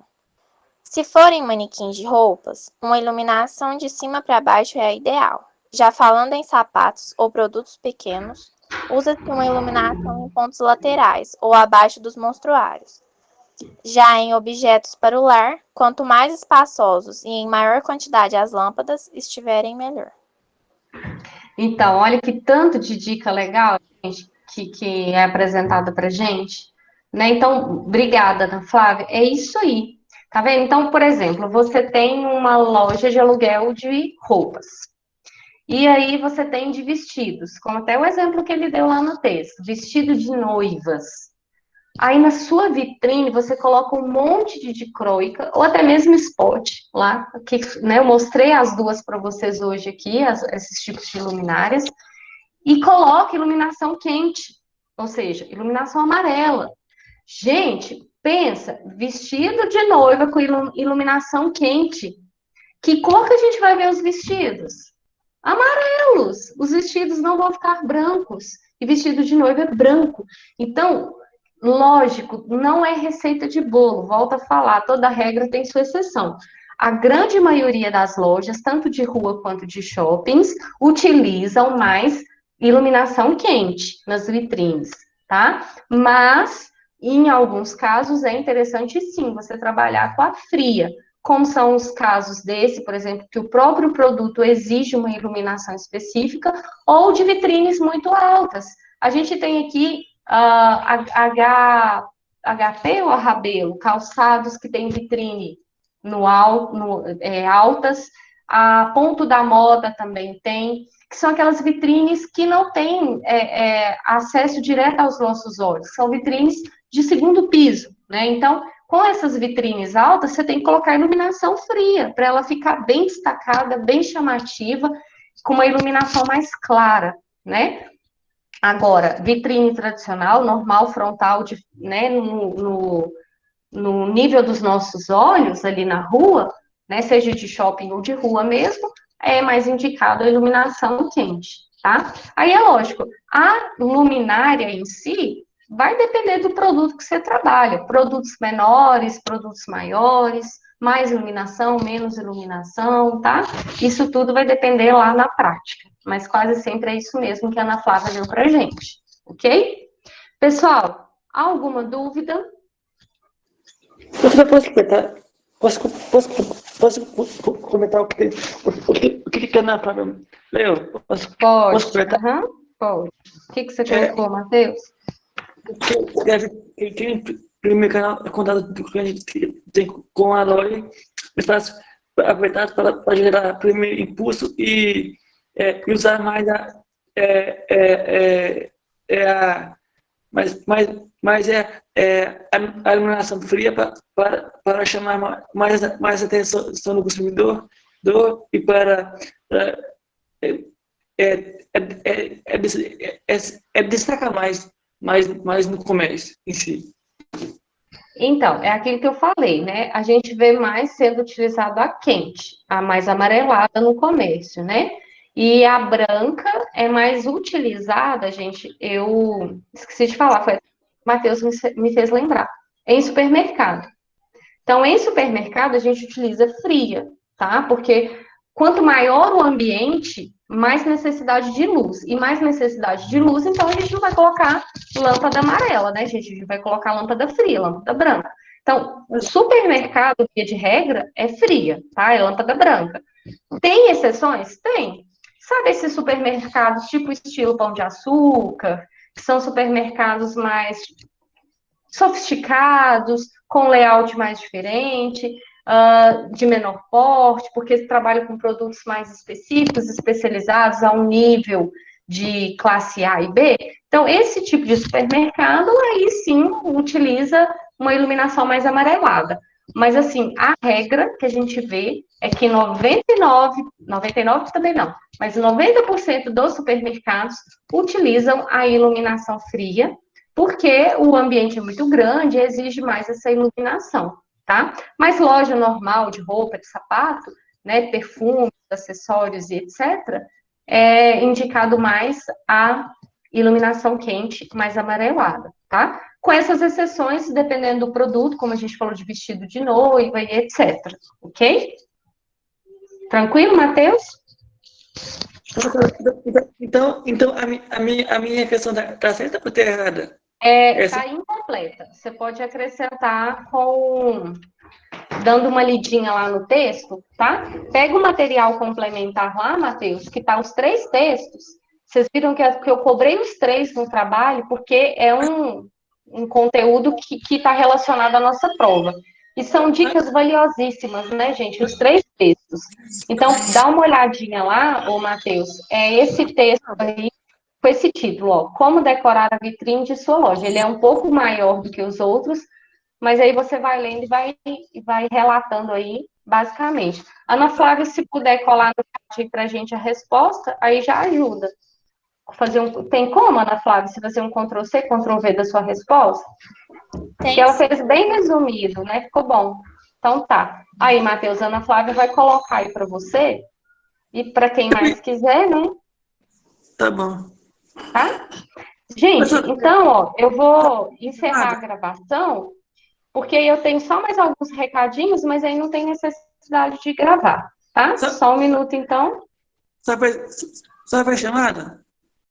Se forem manequins de roupas, uma iluminação de cima para baixo é a ideal. Já falando em sapatos ou produtos pequenos, usa-se uma iluminação em pontos laterais ou abaixo dos monstruários. Já em objetos para o lar, quanto mais espaçosos e em maior quantidade as lâmpadas estiverem, melhor.
Então, olha que tanto de dica legal, gente, que é apresentada para gente, né? Então, obrigada, Ana Flávia. É isso aí, tá vendo? Então, por exemplo, você tem uma loja de aluguel de roupas. E aí você tem de vestidos, como até o exemplo que ele deu lá no texto, vestido de noivas. Aí na sua vitrine você coloca um monte de dicróica, ou até mesmo spot lá, que, né, eu mostrei as duas para vocês hoje aqui, esses tipos de luminárias, e coloca iluminação quente, ou seja, iluminação amarela. Gente, pensa, vestido de noiva com iluminação quente. Que cor que a gente vai ver os vestidos? Amarelos. Os vestidos não vão ficar brancos. E vestido de noiva é branco. Então, lógico, não é receita de bolo, volto a falar, toda regra tem sua exceção. A grande maioria das lojas, tanto de rua quanto de shoppings, utilizam mais iluminação quente nas vitrines, tá? Mas, em alguns casos, é interessante sim você trabalhar com a fria, como são os casos desse, por exemplo, que o próprio produto exige uma iluminação específica, ou de vitrines muito altas. A gente tem aqui HP ou Rabelo, calçados que tem vitrine altas, a Ponto da Moda também tem, que são aquelas vitrines que não têm acesso direto aos nossos olhos, são vitrines de segundo piso, né? Então, com essas vitrines altas, você tem que colocar iluminação fria, para ela ficar bem destacada, bem chamativa, com uma iluminação mais clara, né? Agora, vitrine tradicional, normal, frontal, né, no nível dos nossos olhos, ali na rua, né, seja de shopping ou de rua mesmo, é mais indicado a iluminação quente, tá? Aí é lógico, a luminária em si vai depender do produto que você trabalha. Produtos menores, produtos maiores, mais iluminação, menos iluminação, tá? Isso tudo vai depender lá na prática. Mas quase sempre é isso mesmo que a Ana Flávia deu pra gente, ok? Pessoal, alguma dúvida?
Posso comentar? Posso comentar o que a Ana Flávia leu?
Pode. Pode. O que você colocou, Matheus?
Quem primeiro canal é contato que a gente tem com a Lore, é fácil aproveitar para gerar primeiro impulso e usar mais a iluminação fria para chamar mais atenção do consumidor e para destacar mais no comércio em si.
Então, é aquilo que eu falei, né? A gente vê mais sendo utilizado a quente, a mais amarelada no comércio, né? E a branca é mais utilizada, gente, eu esqueci de falar, foi o Matheus me fez lembrar, em supermercado. Então, em supermercado, a gente utiliza fria, tá? Porque quanto maior o ambiente, mais necessidade de luz. E mais necessidade de luz, então a gente não vai colocar lâmpada amarela, né, gente? A gente vai colocar lâmpada fria, lâmpada branca. Então, o supermercado, via de regra, é fria, tá? É lâmpada branca. Tem exceções? Tem. Sabe esses supermercados tipo estilo Pão de Açúcar, que são supermercados mais sofisticados, com layout mais diferente, de menor porte, porque trabalham com produtos mais específicos, especializados a um nível de classe A e B. Então, esse tipo de supermercado, aí sim, utiliza uma iluminação mais amarelada. Mas, assim, a regra que a gente vê é que 99% também não, mas 90% dos supermercados utilizam a iluminação fria, porque o ambiente é muito grande e exige mais essa iluminação, tá? Mas loja normal de roupa, de sapato, né, perfumes, acessórios e etc., é indicado mais a iluminação quente, mais amarelada, tá? Com essas exceções, dependendo do produto, como a gente falou de vestido de noiva e etc, ok? Tranquilo, Matheus?
Então a minha questão tá certa ou tá errada?
Tá incompleta. Você pode acrescentar dando uma lidinha lá no texto, tá? Pega o material complementar lá, Matheus, que tá os 3 textos. Vocês viram que eu cobrei os 3 no trabalho, porque é um conteúdo que está relacionado à nossa prova. E são dicas valiosíssimas, né, gente? Os 3 textos. Então, dá uma olhadinha lá, ô Matheus, é esse texto aí, com esse título, ó, Como Decorar a Vitrine de Sua Loja. Ele é um pouco maior do que os outros, mas aí você vai lendo e vai relatando aí, basicamente. Ana Flávia, se puder colar no chat para a gente a resposta, aí já ajuda. Tem como, Ana Flávia, se fazer um Ctrl+C, Ctrl+V da sua resposta? Porque ela fez bem resumido, né? Ficou bom. Então tá. Aí, Matheus, Ana Flávia vai colocar aí para você. E para quem mais quiser, né?
Tá bom.
Tá? Gente, então, ó, eu vou encerrar a gravação, porque eu tenho só mais alguns recadinhos, mas aí não tem necessidade de gravar, tá? Só um minuto, então.
Só vai chamada?